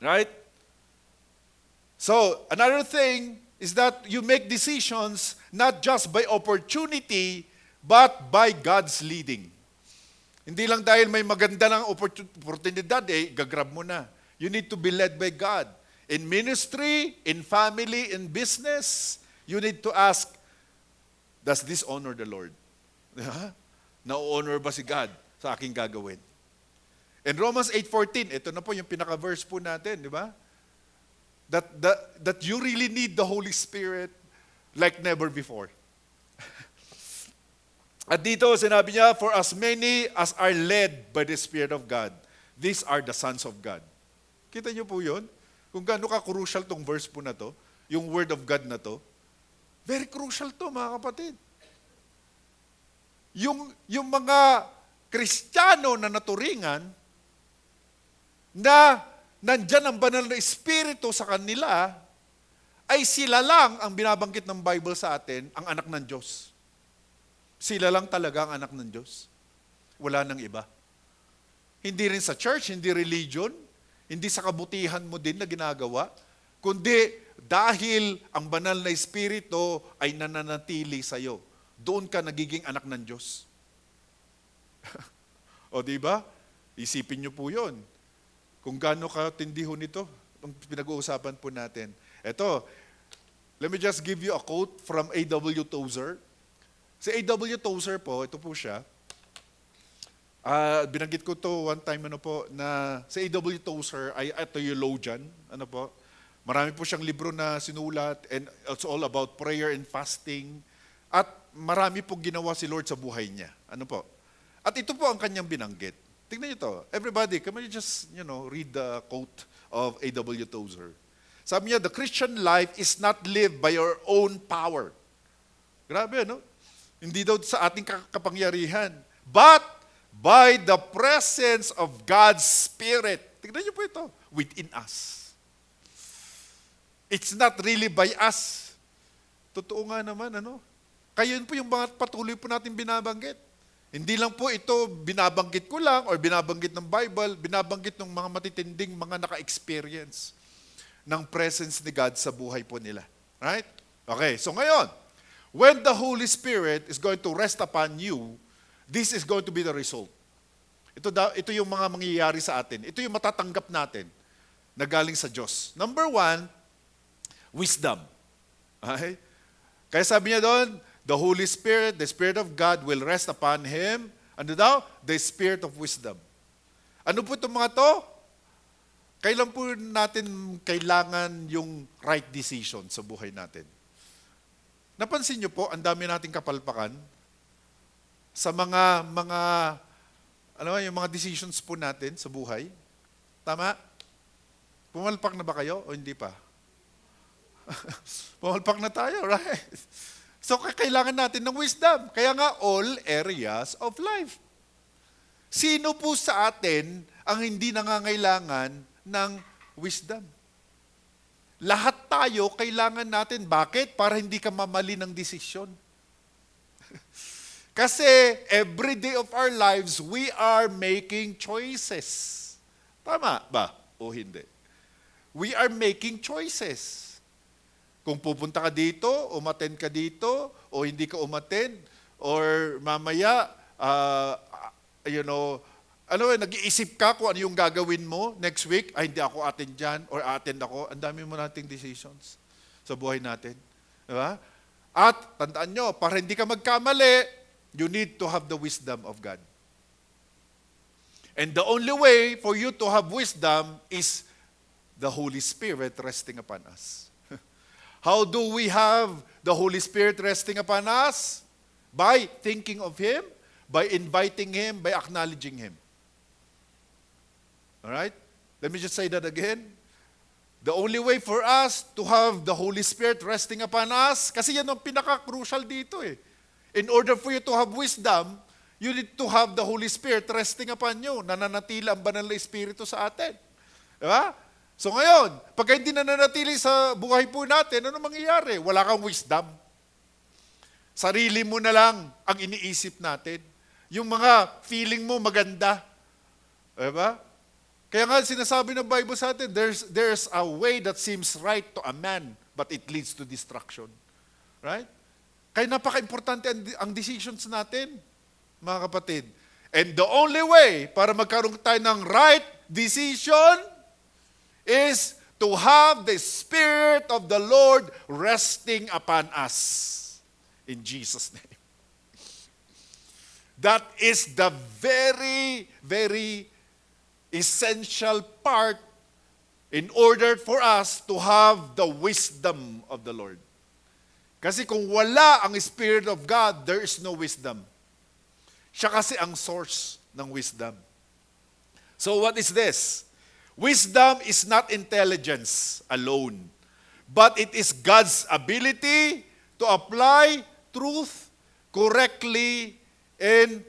Right? So, another thing is that you make decisions not just by opportunity, but by God's leading. Hindi lang dahil may maganda ng oportunidad, gagrab mo na. You need to be led by God. In ministry, in family, in business, you need to ask, does this honor the Lord? Na-honor ba si God sa aking gagawin? In Romans 8:14, ito na po yung pinaka-verse po natin, di ba? That you really need the Holy Spirit like never before. At dito, sinabi niya, for as many as are led by the Spirit of God, these are the sons of God. Kita niyo po yun? Kung gaano ka-crucial tong verse po na to, yung word of God na to, very crucial to, mga kapatid. Yung mga Kristiyano na naturingan, na nandyan ang banal na Espiritu sa kanila, ay sila lang ang binabanggit ng Bible sa atin, ang anak ng Diyos. Sila lang talaga ang anak ng Diyos. Wala nang iba. Hindi rin sa church, hindi religion, hindi sa kabutihan mo din na ginagawa, kundi dahil ang banal na Espiritu ay nananatili sa iyo. Doon ka nagiging anak ng Diyos. O di ba? Isipin niyo po 'yon. Kung gaano katindi ho nito, ang pinag-uusapan po natin. Ito, let me just give you a quote from A.W. Tozer. Si A.W. Tozer po, ito po siya. Binanggit ko to one time na si A.W. Tozer ay a theologian. Marami po siyang libro na sinulat and it's all about prayer and fasting. At marami pong ginawa si Lord sa buhay niya. At ito po ang kanyang binanggit. Tingnan niyo to. Everybody, can you just, read the quote of A.W. Tozer. Sabi niya, the Christian life is not lived by your own power. Grabe, no? Hindi daw sa ating kapangyarihan. But by the presence of God's Spirit. Tingnan niyo po ito. Within us. It's not really by us. Totoo nga naman, Kayo po yung mga patuloy po natin binabanggit. Hindi lang po ito binabanggit ko lang or binabanggit ng Bible, binabanggit ng mga matitinding mga naka-experience ng presence ni God sa buhay po nila. Right? Okay, so ngayon, when the Holy Spirit is going to rest upon you, this is going to be the result. Ito yung mga mangyayari sa atin. Ito yung matatanggap natin na galing sa Diyos. Number 1, wisdom. Okay? Kaya sabi niya doon, the Holy Spirit, the Spirit of God will rest upon Him. Ano daw? The Spirit of wisdom. Ano po itong mga to? Kailan po natin kailangan yung right decision sa buhay natin? Napansin niyo po, ang dami nating kapalpakan sa yung mga decisions po natin sa buhay. Tama? Pumalpak na ba kayo o hindi pa? Pumalpak na tayo, right? So, kailangan natin ng wisdom. Kaya nga, all areas of life. Sino po sa atin ang hindi nangangailangan ng wisdom? Lahat tayo kailangan natin. Bakit? Para hindi ka mamali ng desisyon. Kasi every day of our lives, we are making choices. Tama ba? O hindi? We are making choices. Kung pupunta ka dito, umattend ka dito, o hindi ka umattend, or mamaya, nag-iisip ka kung ano yung gagawin mo next week, hindi ako attend dyan, or attend ako, ang dami mo nating decisions sa buhay natin. Diba? At, tandaan nyo, para hindi ka magkamali, you need to have the wisdom of God. And the only way for you to have wisdom is the Holy Spirit resting upon us. How do we have the Holy Spirit resting upon us? By thinking of Him, by inviting Him, by acknowledging Him. Alright? Let me just say that again. The only way for us to have the Holy Spirit resting upon us, kasi yan ang pinaka-crucial dito . In order for you to have wisdom, you need to have the Holy Spirit resting upon you. Nananatili ang banal na Espiritu sa atin. Diba? So ngayon, pag hindi nananatili sa buhay po natin, ano mangyayari? Wala kang wisdom. Sarili mo na lang ang iniisip natin. Yung mga feeling mo maganda. Diba? Kaya nga sinasabi ng Bible sa atin, there's a way that seems right to a man, but it leads to destruction. Right? Kaya napaka-importante ang decisions natin, mga kapatid. And the only way para magkaroon tayo ng right decision is to have the Spirit of the Lord resting upon us. In Jesus' name. That is the very, very essential part in order for us to have the wisdom of the Lord. Kasi kung wala ang Spirit of God, there is no wisdom. Siya kasi ang source ng wisdom. So what is this? Wisdom is not intelligence alone, but it is God's ability to apply truth correctly in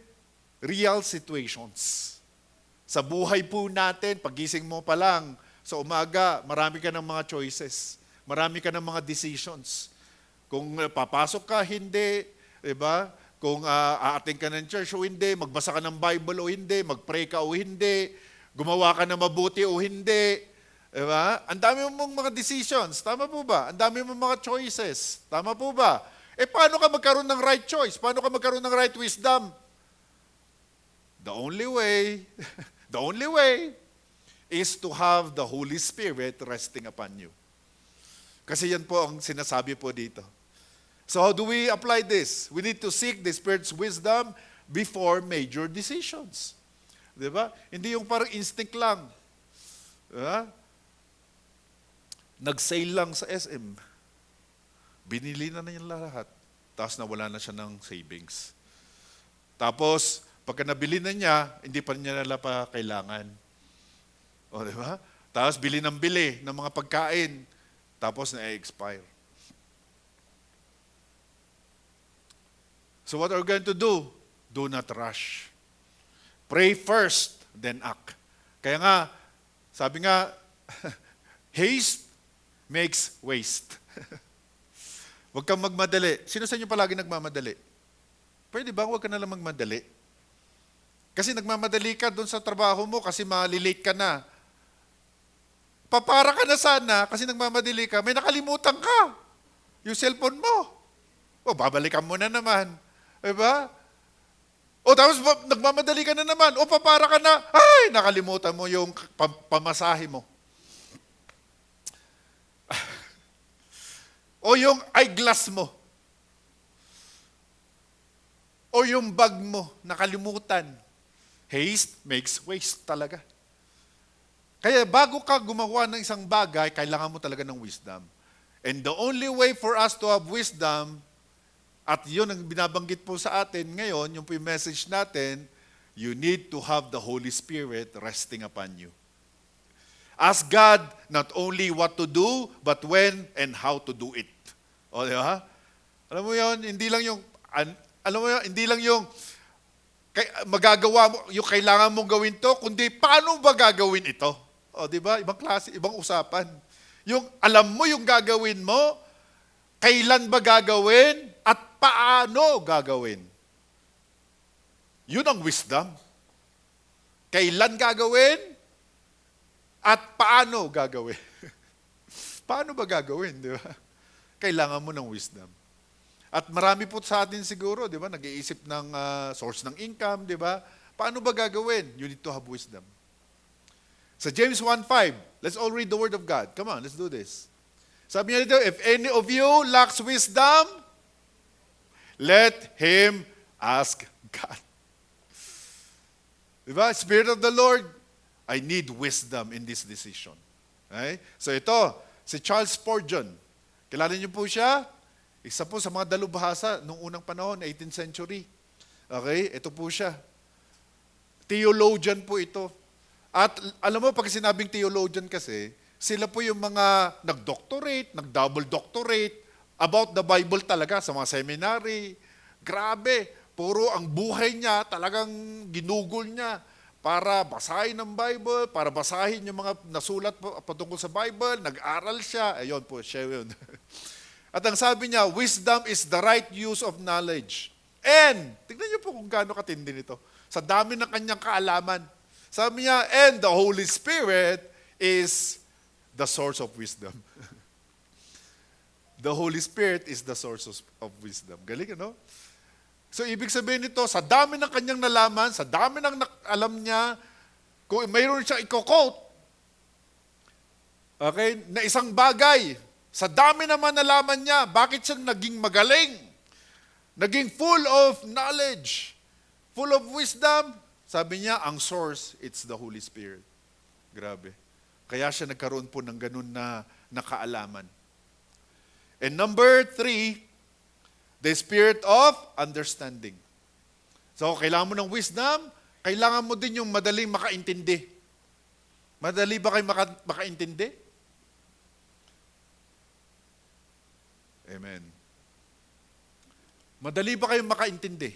real situations. Sa buhay po natin, pagising mo pa lang, sa umaga, marami ka ng mga choices. Marami ka ng mga decisions. Kung papasok ka, hindi. Diba? Kung aating ka ng church o hindi, magbasa ka ng Bible o hindi, magpray ka o hindi, gumawa ka na mabuti o hindi. Diba? Ang dami mong mga decisions. Tama po ba? Ang dami mong mga choices. Tama po ba? Paano ka magkaroon ng right choice? Paano ka magkaroon ng right wisdom? The only way is to have the Holy Spirit resting upon you. Kasi yan po ang sinasabi po dito. So how do we apply this? We need to seek the Spirit's wisdom before major decisions. Di ba? Hindi yung parang instinct lang. Diba? Nag-sale lang sa SM. Binili na niya lahat. Tapos nawala na siya ng savings. Tapos, pagka nabili na niya, hindi pa niya nila pa kailangan. O, di ba? Tapos, bili ng mga pagkain. Tapos, na-expire. So, what are we going to do? Do not rush. Pray first, then act. Kaya nga, sabi nga, haste makes waste. Huwag kang magmadali. Sino sa inyo palagi nagmamadali? Pwede ba huwag ka na lang magmadali? Kasi nagmamadali ka doon sa trabaho mo kasi malilate ka na. Papara ka na sana kasi nagmamadali ka. May nakalimutan ka. Yung cellphone mo. O, babalikan mo na naman. Diba? O, tapos nagmamadali ka na naman. O, papara ka na. Ay, nakalimutan mo yung pamasahe mo. O yung eyeglass mo. O yung bag mo, nakalimutan. Haste makes waste talaga. Kaya bago ka gumawa ng isang bagay, kailangan mo talaga ng wisdom. And the only way for us to have wisdom, at yun ang binabanggit po sa atin ngayon, yung po yung message natin, you need to have the Holy Spirit resting upon you. Ask God not only what to do, but when and how to do it. O, di ba? Alam mo yun, hindi lang yung magagawa mo, yung kailangan mong gawin to, kundi paano ba gagawin ito? O, di ba? Ibang klase, ibang usapan. Yung alam mo yung gagawin mo, kailan ba gagawin, at paano gagawin. Yun ang wisdom. Kailan gagawin, at paano gagawin. Paano ba gagawin, di ba? Kailangan mo ng wisdom. At marami po sa atin siguro, di ba, nag-iisip ng source ng income, di ba? Paano ba gagawin? You need to have wisdom. Sa James 1:5, let's all read the Word of God. Come on, let's do this. Sabi niya dito, if any of you lacks wisdom, let him ask God. Di ba? Spirit of the Lord, I need wisdom in this decision. Okay? So ito, si Charles Spurgeon. Kilala niyo po siya? Isa po sa mga dalubhasa nung unang panahon, 18th century. Okay? Ito po siya. Theologian po ito. At alam mo, pag sinabing theologian kasi, sila po yung mga nag-doctorate, nag-double doctorate about the Bible talaga sa mga seminary. Grabe, puro ang buhay niya, talagang ginugol niya para basahin ang Bible, para basahin yung mga nasulat patungkol sa Bible, nag-aral siya. Ayun po, siya yun. At ang sabi niya, wisdom is the right use of knowledge. And, tignan niyo po kung gaano katindi nito. Sa dami ng kanyang kaalaman. Sabi niya, and the Holy Spirit is the source of wisdom. The Holy Spirit is the source of wisdom. Galing, ano? So, ibig sabihin nito, sa dami ng kanyang nalaman, sa dami ng alam niya, kung mayroon siya i-quote, okay, na isang bagay, sa dami naman nalaman niya, bakit siya naging magaling? Naging full of knowledge, full of wisdom? Sabi niya, ang source, it's the Holy Spirit. Grabe. Kaya siya nagkaroon po ng ganun na kaalaman. And number 3, the spirit of understanding. So, kailangan mo ng wisdom, kailangan mo din yung madaling makaintindi. Madali ba kayo makaintindi? Amen. Madali ba kayo makaintindi?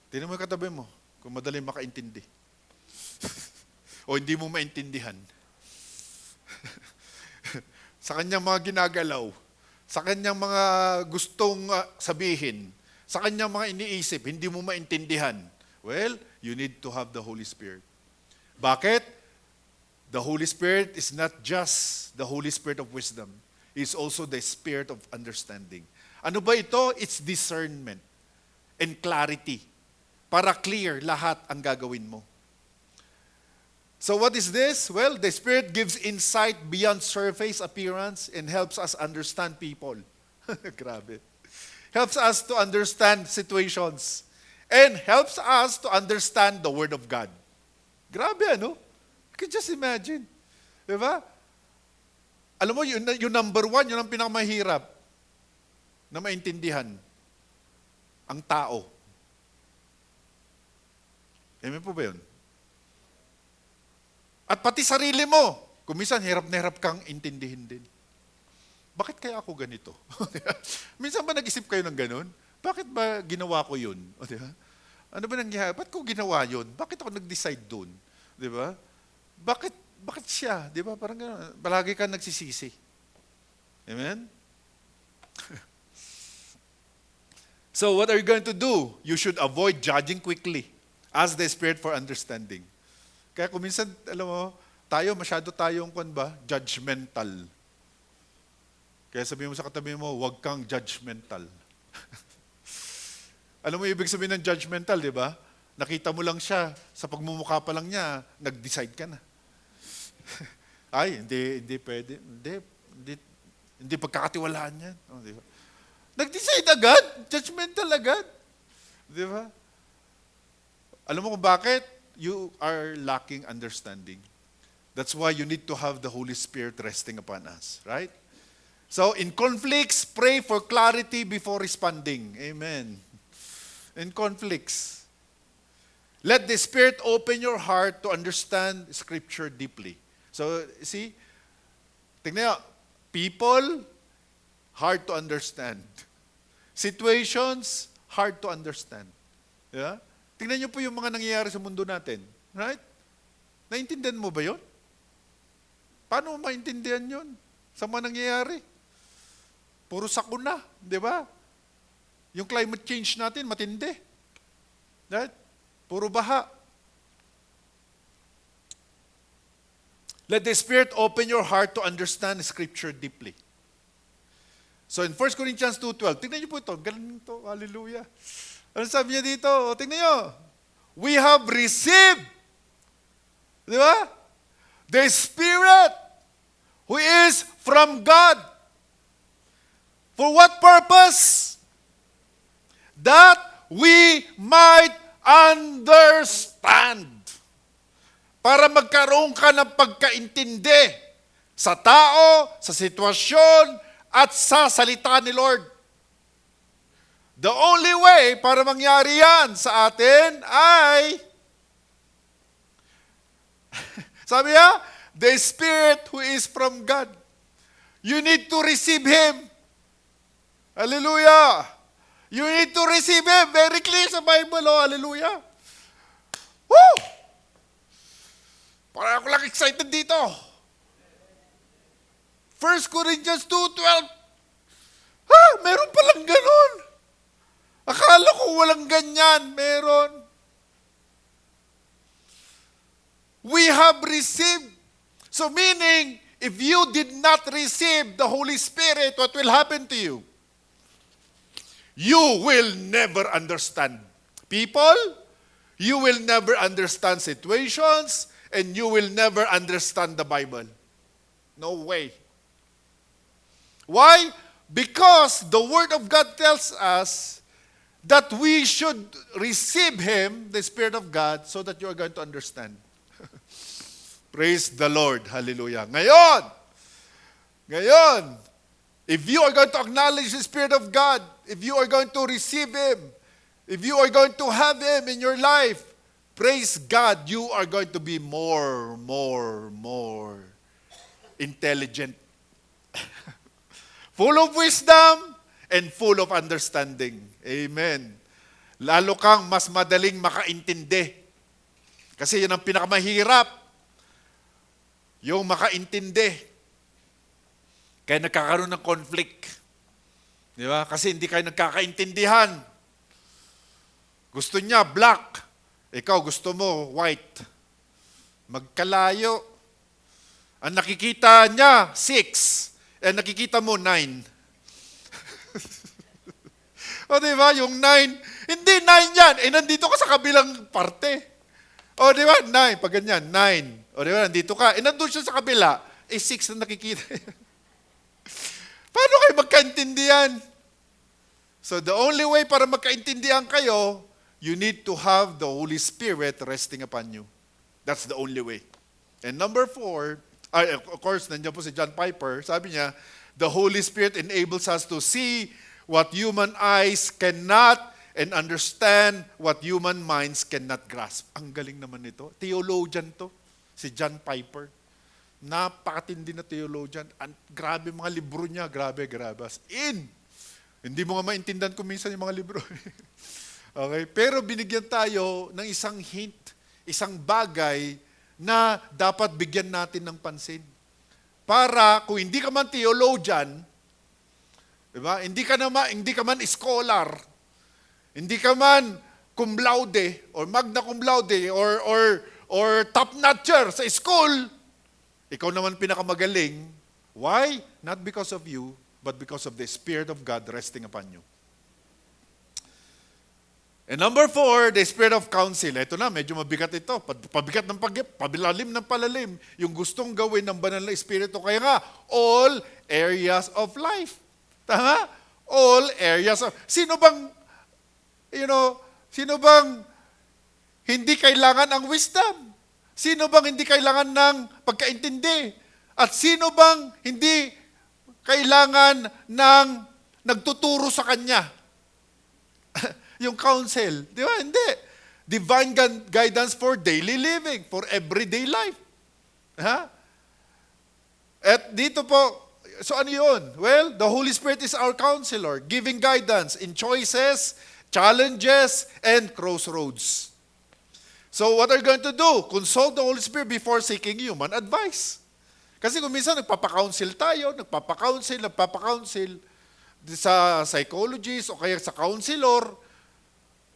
Tingnan mo yung katabi mo, kung madali makaintindi. O hindi mo maintindihan. Sa kanyang mga ginagalaw, sa kanyang mga gustong sabihin, sa kanyang mga iniisip, hindi mo maintindihan. Well, you need to have the Holy Spirit. Bakit? The Holy Spirit is not just the Holy Spirit of wisdom. It's also the Spirit of understanding. Ano ba ito? It's discernment and clarity. Para clear lahat ang gagawin mo. So what is this? Well, the Spirit gives insight beyond surface appearance and helps us understand people. Grabe. Helps us to understand situations. And helps us to understand the Word of God. Grabe, ano? You can just imagine. Diba? Alam mo, yung number 1, yun ang pinakamahirap na maintindihan. Ang tao. Amen po ba yun? At pati sarili mo, kung minsan hirap na hirap kang intindihin din. Bakit kaya ako ganito? Minsan ba nag-isip kayo ng ganun? Bakit ba ginawa ko yun? O, diba? Ano ba nangyari? Ba't ko ginawa yun? Bakit ako nag-decide dun? Diba? Bakit siya? Diba? Parang gano'n. Palagi ka nagsisisi. Amen? So what are you going to do? You should avoid judging quickly. Ask the Spirit for understanding. Kaya kung minsan, alam mo, masyado tayong, judgmental. Kaya sabihin mo sa katabi mo, huwag kang judgmental. Alam mo, ibig sabihin ng judgmental, di ba? Nakita mo lang siya, sa pagmumukha pa lang niya, nag-decide ka na. Ay, hindi pwede. Hindi pagkakatiwalaan yan. Oh, di ba? Nag-decide agad, judgmental agad. Di ba? Alam mo kung bakit? You are lacking understanding. That's why you need to have the Holy Spirit resting upon us, right? So, in conflicts, pray for clarity before responding. Amen. In conflicts, let the Spirit open your heart to understand Scripture deeply. So, see, tingnan nyo, people, hard to understand. Situations, hard to understand. Yeah? Tingnan nyo po yung mga nangyayari sa mundo natin. Right? Naintindihan mo ba yun? Paano mo maintindihan yun? Sa mga nangyayari? Puro sakuna, di ba? Yung climate change natin, matindi. Right? Puro baha. Let the Spirit open your heart to understand Scripture deeply. So in 1 Corinthians 2:12, tingnan niyo po ito, galing ito, hallelujah. Ano sabi niya dito? O, tingnan niyo. We have received, di ba? The Spirit who is from God. For what purpose? That we might understand. Para magkaroon ka ng pagkaintindi sa tao, sa sitwasyon, at sa salita ni Lord. The only way para mangyari yan sa atin ay, sabi niya, the Spirit who is from God. You need to receive Him. Hallelujah. You need to receive Him. Very clear sa Bible, oh, hallelujah. Woo! Parang ako lang excited dito. 1 Corinthians 2:12. Meron palang ganun. Akala ko walang ganyan. Meron. We have received. So meaning, if you did not receive the Holy Spirit, what will happen to you? You will never understand people, you will never understand situations, and you will never understand the Bible. No way. Why? Because the Word of God tells us that we should receive Him, the Spirit of God, so that you are going to understand. Praise the Lord. Hallelujah. Ngayon, if you are going to acknowledge the Spirit of God, if you are going to receive Him, if you are going to have Him in your life, praise God, you are going to be more intelligent. Full of wisdom and full of understanding. Amen. Lalo kang mas madaling makaintindi. Kasi yun ang pinakamahirap. Yung makaintindi. Kaya nagkakaroon ng conflict. Di ba? Kasi hindi kayo nagkakaintindihan. Gusto niya black. Ikaw gusto mo white. Magkalayo. Ang nakikita niya, 6. And nakikita mo, 9. O diba, yung 9, hindi 9 yan. Eh, nandito ka sa kabilang parte. O diba, 9, pag ganyan, 9. O diba, nandito ka. Eh, nandun siya sa kabila. Eh, 6 na nakikita. Paano kayo magkaintindihan? So, the only way para magkaintindihan kayo, you need to have the Holy Spirit resting upon you. That's the only way. And number 4, of course, nandiyan po si John Piper, sabi niya, the Holy Spirit enables us to see what human eyes cannot and understand what human minds cannot grasp. Ang galing naman nito. Theologian to, si John Piper. Napakatindi na theologian. Grabe mga libro niya, grabe. As in, hindi mo nga maintindihan kung minsan yung mga libro. Okay? Pero binigyan tayo ng isang hint, isang bagay na dapat bigyan natin ng pansin. Para kung hindi ka man theologian, diba? Hindi ka man scholar, hindi ka man cum laude or magna cum laude or top notcher sa school, ikaw naman pinakamagaling. Why? Not because of you, but because of the Spirit of God resting upon you. And number 4, the Spirit of counsel. Ito na, medyo mabigat ito. Pabigat ng pabilalim ng palalim. Yung gustong gawin ng banal na Espiritu. Kaya nga, all areas of life. Tama? All areas of... Sino bang hindi kailangan ang wisdom? Sino bang hindi kailangan ng pagkaintindi? At sino bang hindi kailangan ng nagtuturo sa kanya? Yung counsel. Di ba? Hindi. Divine guidance for daily living, for everyday life. Ha? At dito po, so ano yun? Well, the Holy Spirit is our counselor, giving guidance in choices, challenges, and crossroads. So what are you going to do? Consult the Holy Spirit before seeking human advice. Kasi kung minsan nagpapakounsel tayo, nagpapakounsel sa psychologist o kaya sa counselor,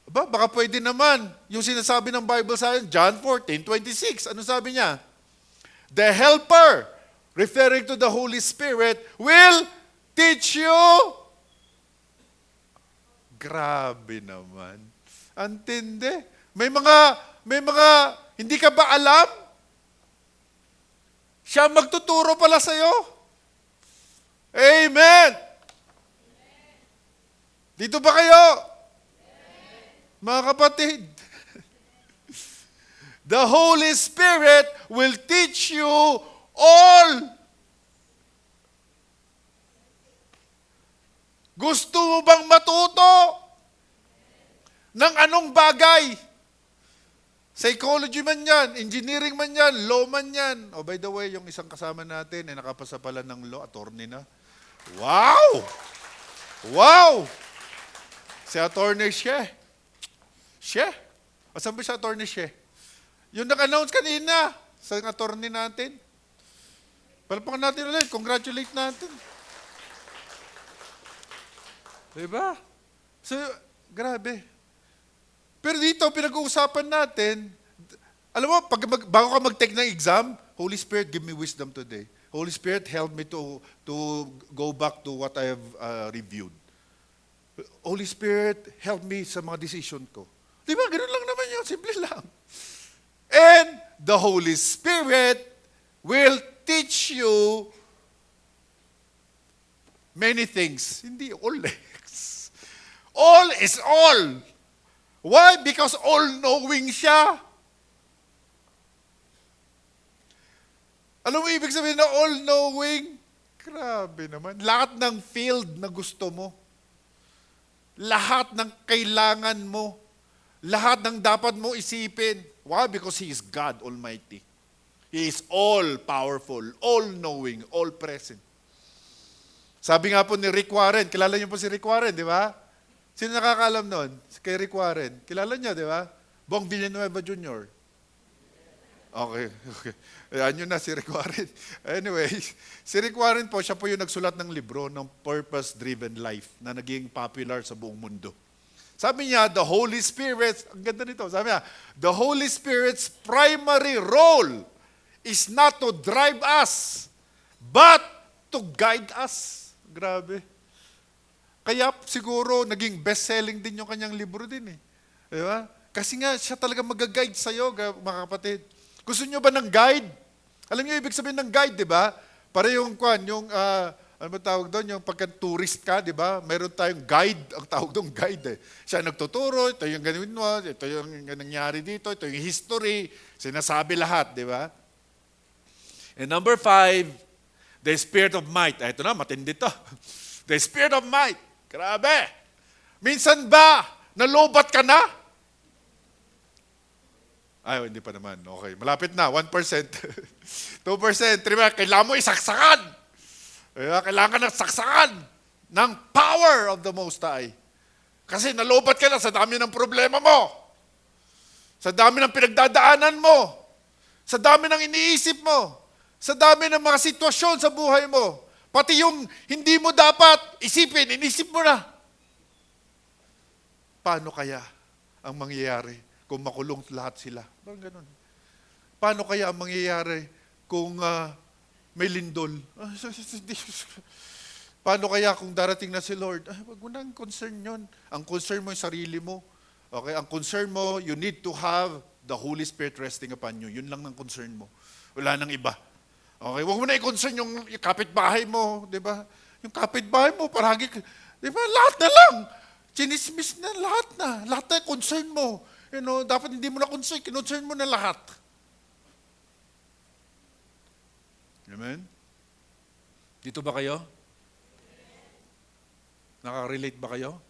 baka pwede naman. Yung sinasabi ng Bible sa akin, John 14:26, ano sabi niya? The Helper, referring to the Holy Spirit, will teach you. Grabe naman. Antindi. May mga, hindi ka ba alam? Siya magtuturo pala sa'yo. Amen. Dito ba kayo? Mga kapatid, the Holy Spirit will teach you all. Gusto mo bang matuto ng anong bagay? Psychology man yan, engineering man yan, law man yan. Oh, by the way, yung isang kasama natin ay nakapasa pala ng law, attorney na. Wow! Wow! Si Attorney She. Asan ba si Attorney She? Yung nag-announce kanina sa attorney natin. Palpakan natin ulit. Congratulate natin. Diba? So, grabe. Pero dito, pinag-uusapan natin, alam mo, bago ka mag-take ng exam, Holy Spirit, give me wisdom today. Holy Spirit, help me to go back to what I have reviewed. Holy Spirit, help me sa mga decision ko. Di ba? Ganun lang naman yun. Simple lang. And the Holy Spirit will teach you many things. Hindi all. All is all. Why? Because all-knowing siya. Alam mo ibig sabihin na all-knowing? Grabe naman. Lahat ng field na gusto mo. Lahat ng kailangan mo. Lahat ng dapat mo isipin. Why? Because He is God Almighty. He is all-powerful, all-knowing, all-present. Sabi nga po ni Rick Warren, kilala niyo po si Rick Warren, di ba? Sino nakakaalam nun? Kay Rick Warren. Kilala niyo, di ba? Bong Villanueva Jr. Okay. Ayan yun na, si Rick Warren. Anyway, si Rick Warren po, siya po yung nagsulat ng libro ng Purpose-Driven Life na naging popular sa buong mundo. Sabi niya, the Holy Spirit, ang ganda nito, sabi niya, the Holy Spirit's primary role is not to drive us, but to guide us. Grabe. Kaya siguro naging best-selling din yung kanyang libro din eh. Di ba? Kasi nga siya talaga mag-guide sa'yo, mga kapatid. Gusto nyo ba ng guide? Alam niyo ibig sabihin ng guide, di ba? Para yung ano ba tawag doon? Yung pagka-tourist ka, di ba? Meron tayong guide, ang tawag doon guide eh. Siya nagtuturo, ito yung ganun mo, ito yung nangyari dito, ito yung history, sinasabi lahat, di ba? And number 5, the spirit of might. Ito na, matindi to. The spirit of might. Grabe. Minsan ba, nalobat ka na? Ay, hindi pa naman. Okay, malapit na, 1%. 2%, 3%. Kailangan mo isaksakan. Kailangan ka ng saksakan ng power of the Most High. Kasi nalobat ka na sa dami ng problema mo. Sa dami ng pinagdadaanan mo. Sa dami ng iniisip mo. Sa dami ng mga sitwasyon sa buhay mo. Pati yung hindi mo dapat isipin, inisip mo na. Paano kaya ang mangyayari kung makulong lahat sila? Parang ganun. Paano kaya ang mangyayari kung may lindol? Paano kaya kung darating na si Lord? Wag mo nang concern yun. Ang concern mo yung sarili mo. Okay? Ang concern mo, you need to have the Holy Spirit resting upon you. Yun lang ang concern mo. Wala nang iba. Okay, huwag mo na i-concern yung kapitbahay mo, di ba? Yung kapitbahay mo, paragi, di ba, lahat na lang. Chinismis na, lahat na concern mo. You know, dapat hindi mo na concern, kinocern mo na lahat. Amen? Dito ba kayo? Nakaka-relate ba kayo?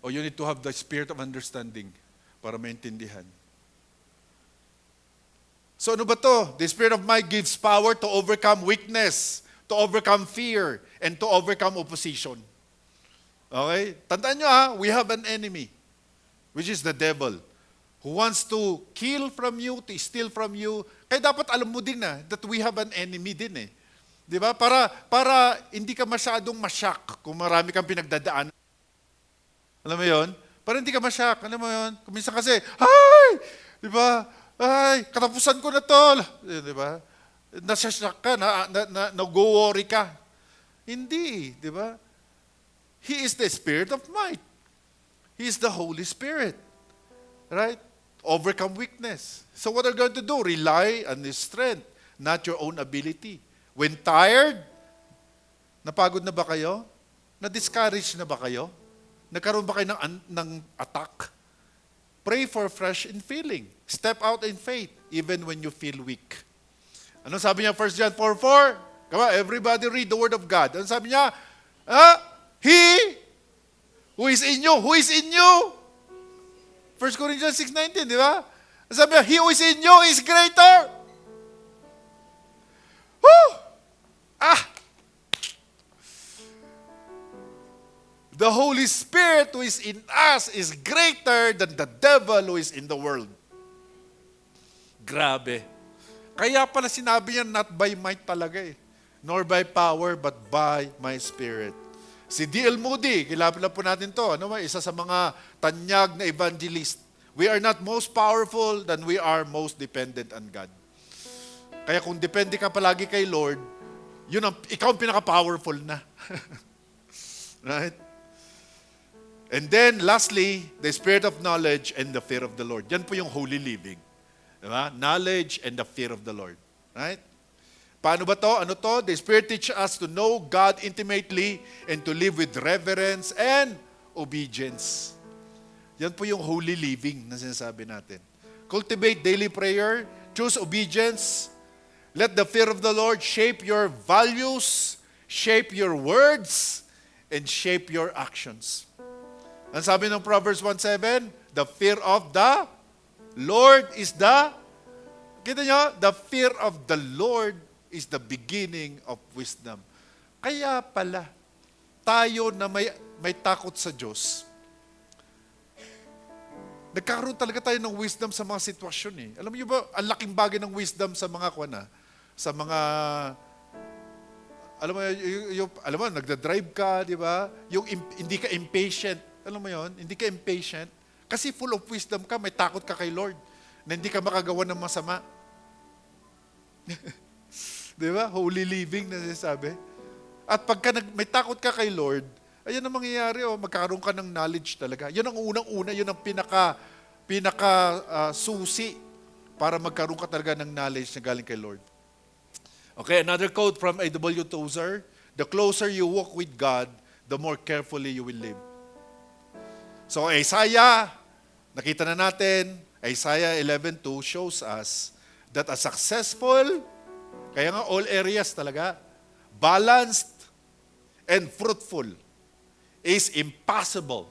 O you need to have the spirit of understanding para maintindihan. So ano ba to? The spirit of might gives power to overcome weakness, to overcome fear, and to overcome opposition. Okay? Tandaan nyo we have an enemy, which is the devil, who wants to kill from you, to steal from you. Kaya dapat alam mo din that we have an enemy din eh. Di ba? Para hindi ka masyadong masyak kung marami kang pinagdadaan. Alam mo yon? Para hindi ka masyak. Alam mo yon? Kuminsan kasi, di ba? Ay, katapusan ko na to. Di ba? Nasasyak ka, nag-worry ka. Hindi, di ba? He is the Spirit of might. He is the Holy Spirit. Right? Overcome weakness. So what are you going to do? Rely on His strength, not your own ability. When tired, napagod na ba kayo? Na-discourage na ba kayo? Nagkaroon ba kayo ng attack? Pray for fresh in feeling. Step out in faith, even when you feel weak. Ano sabi niya 1 John 4:4? Come on, everybody read the Word of God. Ano sabi niya? He who is in you. Who is in you? 1 Corinthians 6:19, di ba? Ano sabi niya? He who is in you is greater. Woo! The Holy Spirit who is in us is greater than the devil who is in the world. Grabe. Kaya pala sinabi niya, not by might talaga eh. Nor by power, but by my Spirit. Si D.L. Moody, kilala po natin to. Isa sa mga tanyag na evangelist. We are not most powerful than we are most dependent on God. Kaya kung depende ka palagi kay Lord, ikaw ang pinaka-powerful na. Right? And then, lastly, the spirit of knowledge and the fear of the Lord. Yan po yung holy living. Diba? Knowledge and the fear of the Lord. Right? Paano ba to? Ano to? The Spirit teaches us to know God intimately and to live with reverence and obedience. Yan po yung holy living na sinasabi natin. Cultivate daily prayer. Choose obedience. Let the fear of the Lord shape your values, shape your words, and shape your actions. Ang sabi ng Proverbs 1:7, the fear of the Lord is kita nyo, the fear of the Lord is the beginning of wisdom. Kaya pala, tayo na may takot sa Diyos, nagkakaroon talaga tayo ng wisdom sa mga sitwasyon eh. Alam niyo ba, ang laking bagay ng wisdom sa mga sa mga, alam mo, nagda-drive ka, di ba? Yung hindi ka impatient. Alam mo yon, hindi ka impatient. Kasi full of wisdom ka, may takot ka kay Lord na hindi ka makagawa ng masama. Di ba? Holy living na sinasabi. At pagka may takot ka kay Lord, ayan ang mangyayari, magkakaroon ka ng knowledge talaga. Yan ang unang-una, yun ang susi para magkaroon ka talaga ng knowledge na galing kay Lord. Okay, another quote from A.W. Tozer, the closer you walk with God, the more carefully you will live. So Isaiah, nakita na natin, Isaiah 11:2 shows us that a successful, kaya nga all areas talaga, balanced and fruitful is impossible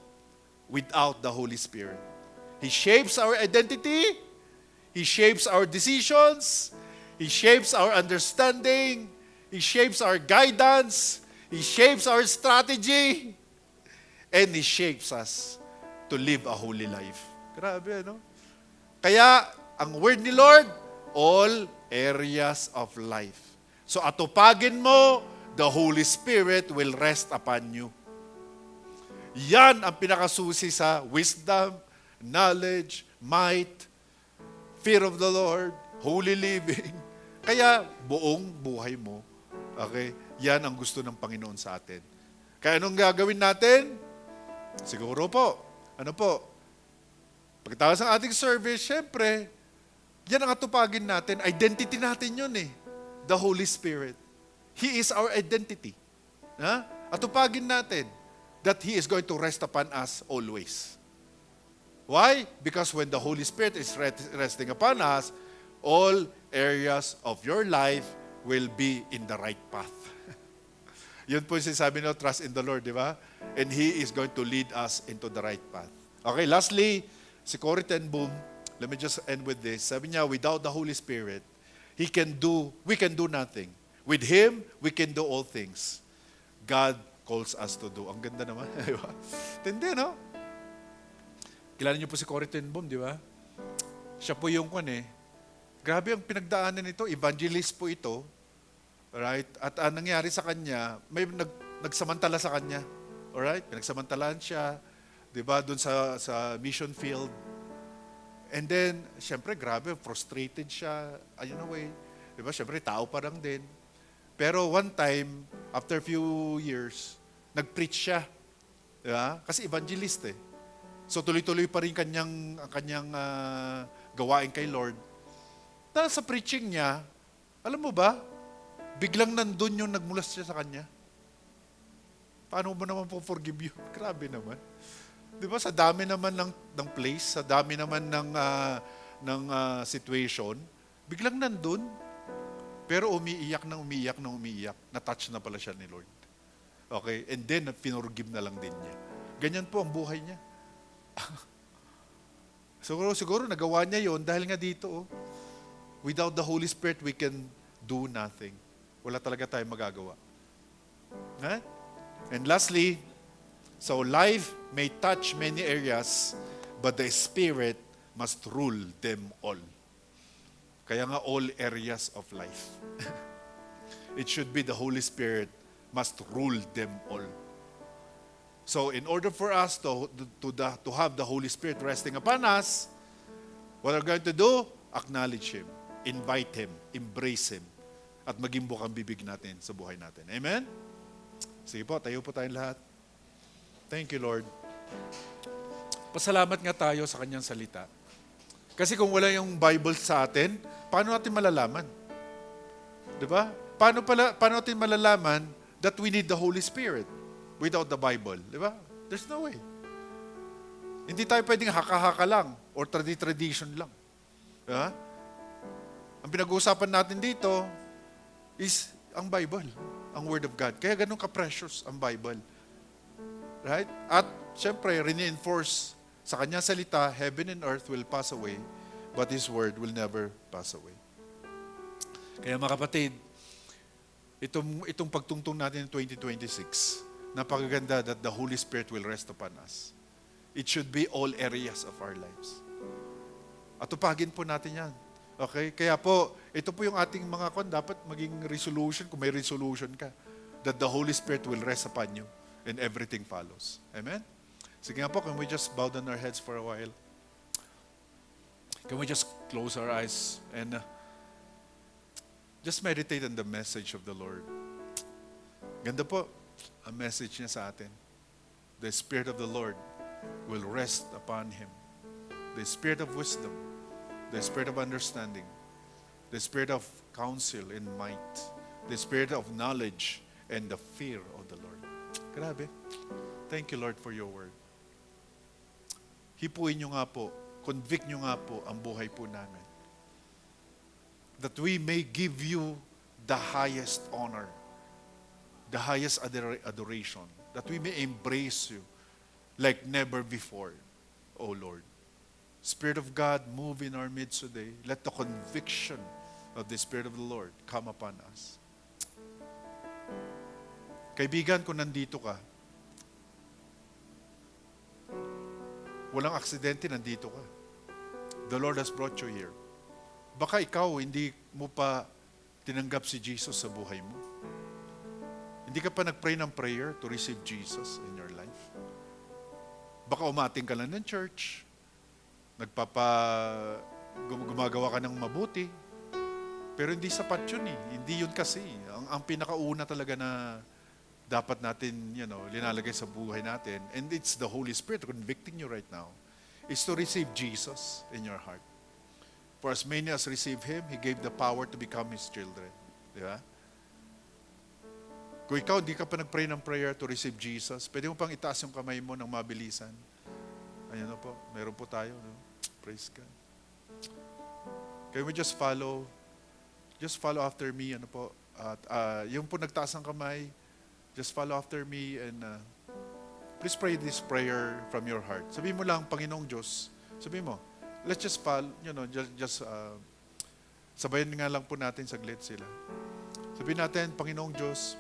without the Holy Spirit. He shapes our identity, He shapes our decisions, He shapes our understanding, He shapes our guidance, He shapes our strategy, and He shapes us to live a holy life. Grabe, ano? Kaya, ang word ni Lord, all areas of life. So, atupagin mo, the Holy Spirit will rest upon you. Yan ang pinakasusi sa wisdom, knowledge, might, fear of the Lord, holy living. Kaya, buong buhay mo, okay, yan ang gusto ng Panginoon sa atin. Kaya anong gagawin natin? Siguro po, pagkatapos ng ating service, syempre, yan ang atupagin natin. Identity natin yun eh. The Holy Spirit. He is our identity. Atupagin natin that He is going to rest upon us always. Why? Because when the Holy Spirit is resting upon us, all areas of your life will be in the right path. Yun po yung sinasabi nyo, trust in the Lord, di ba? And He is going to lead us into the right path. Okay, lastly, si Corrie ten Boom, let me just end with this. Sabi niya, without the Holy Spirit, we can do nothing. With Him, we can do all things. God calls us to do. Ang ganda naman, di ba? Tindi, no? Kilala niyo po si Corrie ten Boom, di ba? Siya po yung grabe ang pinagdaanan nito, evangelist po ito. Right? At ang nangyari sa kanya, may nagsamantala sa kanya. Alright? Pinagsamantalaan siya, 'di ba, doon sa mission field. And then, syempre, grabe, frustrated siya. Ayun na way. 'Di ba? Syempre, tao pa lang din. Pero one time, after few years, nag-preach siya. 'Di ba? Kasi evangelist eh. So tuloy-tuloy pa rin kanyang gawain kay Lord. Dahil sa preaching niya, alam mo ba, biglang nandun yung nagmulas siya sa kanya. Paano mo naman po forgive yun? Grabe naman. Di ba, sa dami naman ng place, sa dami naman ng situation, biglang nandun, pero umiiyak. Na-touch na pala siya ni Lord. Okay? And then, pinurgive na lang din niya. Ganyan po ang buhay niya. Siguro nagawa niya yon dahil nga dito, without the Holy Spirit, we can do nothing. Wala talaga tayong magagawa. And lastly, so life may touch many areas, but the Spirit must rule them all. Kaya nga all areas of life. It should be the Holy Spirit must rule them all. So in order for us to have the Holy Spirit resting upon us, what we're going to do? Acknowledge Him, invite Him, embrace Him. at maging bukang bibig natin sa buhay natin. Amen? Sige po, tayo po tayong lahat. Thank you, Lord. Pasalamat nga tayo sa kanyang salita. Kasi kung wala yung Bible sa atin, paano natin malalaman? Diba? Paano natin malalaman that we need the Holy Spirit without the Bible? Diba? There's no way. Hindi tayo pwedeng haka-haka lang or tradition lang. Diba? Ang pinag-uusapan natin dito is ang Bible, ang Word of God. Kaya ganun ka-precious ang Bible. Right? At syempre, reinforce sa kanyang salita, heaven and earth will pass away, but His Word will never pass away. Kaya mga kapatid, itong pagtungtong natin in 2026, napakaganda that the Holy Spirit will rest upon us. It should be all areas of our lives. At tupagin po natin yan. Okay? Kaya po, ito po yung ating mga dapat maging resolution, kung may resolution ka, that the Holy Spirit will rest upon you and everything follows. Amen? Sige nga po, can we just bow down our heads for a while? Can we just close our eyes and just meditate on the message of the Lord? Ganda po, ang message niya sa atin. The Spirit of the Lord will rest upon him. The Spirit of wisdom, the Spirit of understanding, the Spirit of counsel and might, the Spirit of knowledge and the fear of the Lord. Grabe. Thank you, Lord, for your word. Hipuin nyo nga po, convict nyo nga po ang buhay po namin. That we may give you the highest honor, the highest adoration, that we may embrace you like never before, O Lord. Spirit of God, move in our midst today. Let the conviction of the Spirit of the Lord come upon us. Kaibigan, kung nandito ka, walang aksidente, nandito ka. The Lord has brought you here. Baka ikaw, hindi mo pa tinanggap si Jesus sa buhay mo. Hindi ka pa nag-pray ng prayer to receive Jesus in your life. Baka umating ka lang ng church, gumagawa ka ng mabuti, pero hindi sapat yun eh. Hindi yun kasi. Ang pinakauna talaga na dapat natin, linalagay sa buhay natin, and it's the Holy Spirit convicting you right now, is to receive Jesus in your heart. For as many as receive Him, He gave the power to become His children. Di ba? Kung ikaw, hindi ka pa nag-pray ng prayer to receive Jesus, pwede mo pang itaas yung kamay mo ng mabilisan. Ayan na po, meron po tayo. No? Praise God. Can we just follow after me, At yung po nagtaas ng kamay, just follow after me and please pray this prayer from your heart. Sabihin mo lang, Panginoong Diyos. Sabihin mo, let's just follow, sabayan nga lang po natin saglit sila. Sabihin natin, Panginoong Diyos,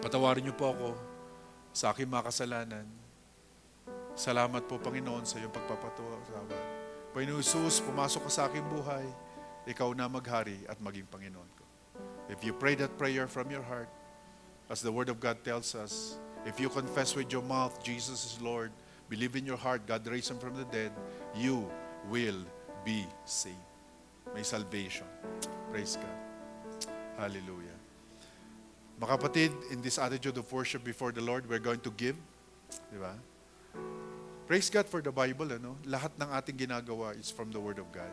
patawarin niyo po ako sa aking mga kasalanan. Salamat po, Panginoon, sa iyong pagpapatawa. Panginoon Jesus, pumasok ka sa aking buhay. Ikaw na maghari at maging Panginoon ko. If you pray that prayer from your heart, as the Word of God tells us, if you confess with your mouth Jesus is Lord, believe in your heart God raised Him from the dead, you will be saved. May salvation. Praise God. Hallelujah. Mga kapatid, in this attitude of worship before the Lord, we're going to give. Di ba? Praise God for the Bible. Lahat ng ating ginagawa is from the Word of God.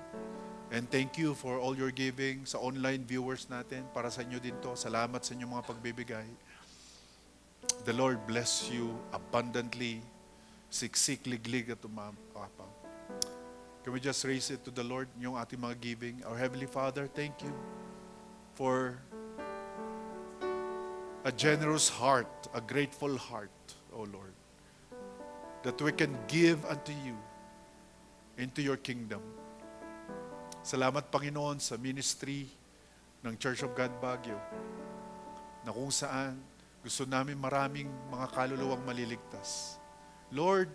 And thank you for all your giving sa online viewers natin. Para sa inyo din to. Salamat sa inyong mga pagbibigay. The Lord bless you abundantly. Siksik, liglig at umapaw. Can we just raise it to the Lord, yung ating mga giving? Our Heavenly Father, thank you for a generous heart, a grateful heart, O Lord, that we can give unto you into your kingdom. Salamat, Panginoon, sa ministry ng Church of God Baguio, na kung saan gusto namin maraming mga kaluluwang maliligtas. Lord,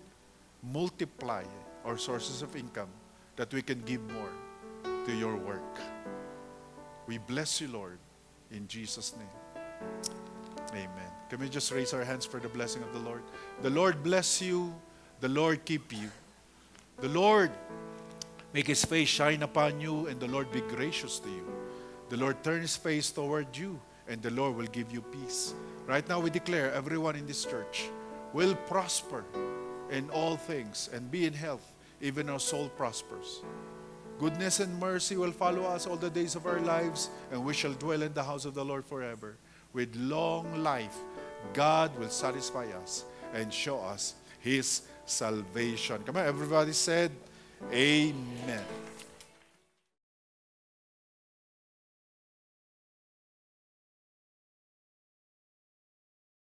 multiply our sources of income that we can give more to your work. We bless you, Lord, in Jesus' name. Amen. Can we just raise our hands for the blessing of the Lord? The Lord bless you. The Lord keep you. The Lord make His face shine upon you, and the Lord be gracious to you. the Lord turn His face toward you, and the Lord will give you peace. Right now, we declare everyone in this church will prosper in all things and be in health, even our soul prospers. Goodness and mercy will follow us all the days of our lives, and we shall dwell in the house of the Lord forever. With long life, God will satisfy us and show us His salvation. Come on, everybody said, Amen.